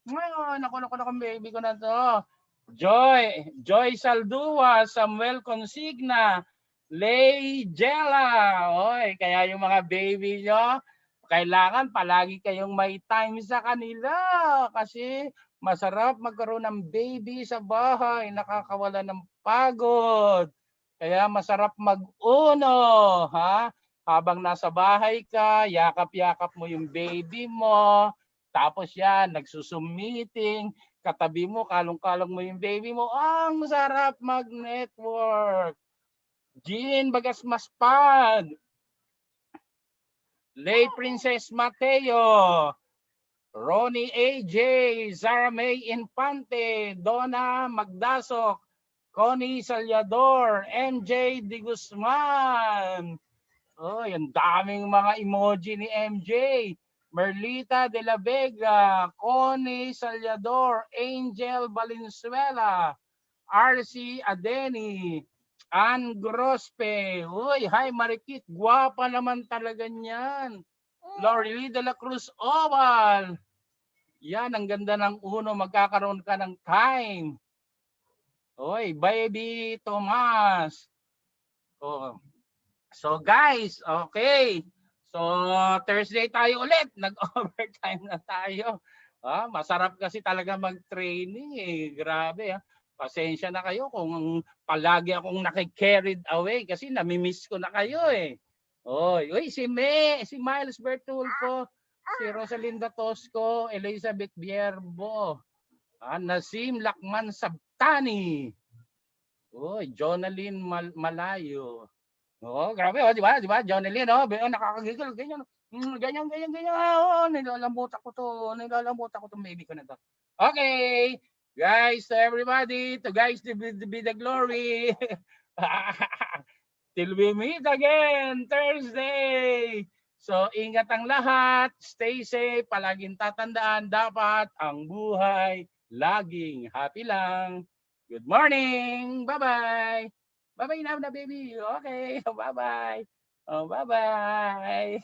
Ngayon, ako baby ko na to. Joy Saldua, Samuel Consigna, Lay Jella. Oy, kaya yung mga baby nyo, kailangan palagi kayong may time sa kanila kasi masarap magkaroon ng baby sa bahay, nakakawala ng pagod. Kaya masarap mag-uno, ha? Habang nasa bahay ka, yakap-yakap mo yung baby mo. Tapos yan, nagsusum-meeting, katabi mo, kalong-kalong mo yung baby mo. Ang sarap mag-network. Jean Bagasmaspad. Lay Princess Mateo. Ronnie AJ. Zara May Infante. Donna Magdasok. Connie Salyador. MJ Di Guzman. Oh, yung daming mga emoji ni MJ. Merlita de la Vega. Connie Salyador. Angel Valenzuela. RC Adeni. Ann Grospe. Uy, hi Marikit. Guwapa naman talaga niyan. Lorely de la Cruz Oval. Yan, ang ganda ng uno. Magkakaroon ka ng time. Uy, Baby Tomas. Oh. So guys, okay. So Thursday tayo ulit. Nag-overtime na tayo. Masarap kasi talaga mag-training eh. Grabe ah. Pasensya na kayo kung palagi akong naki-carried away kasi nami-miss ko na kayo eh. Uy, si Miles Bertulfo, si Rosalinda Tosco, Elizabeth Bierbo, Nasim Lakman Sabtani. Jonalyn Malayo. Grabe di ba? Jonalyn, nakakagigil ganyan. Ganyan. Nilalamutan ko to baby ko na to. Okay. Guys, to everybody, to guys to be the glory. Till we meet again Thursday. So ingat ang lahat, stay safe, palaging tatandaan dapat ang buhay laging happy lang. Good morning. Bye-bye. Bye-bye now na baby. Okay. Bye-bye. Bye-bye.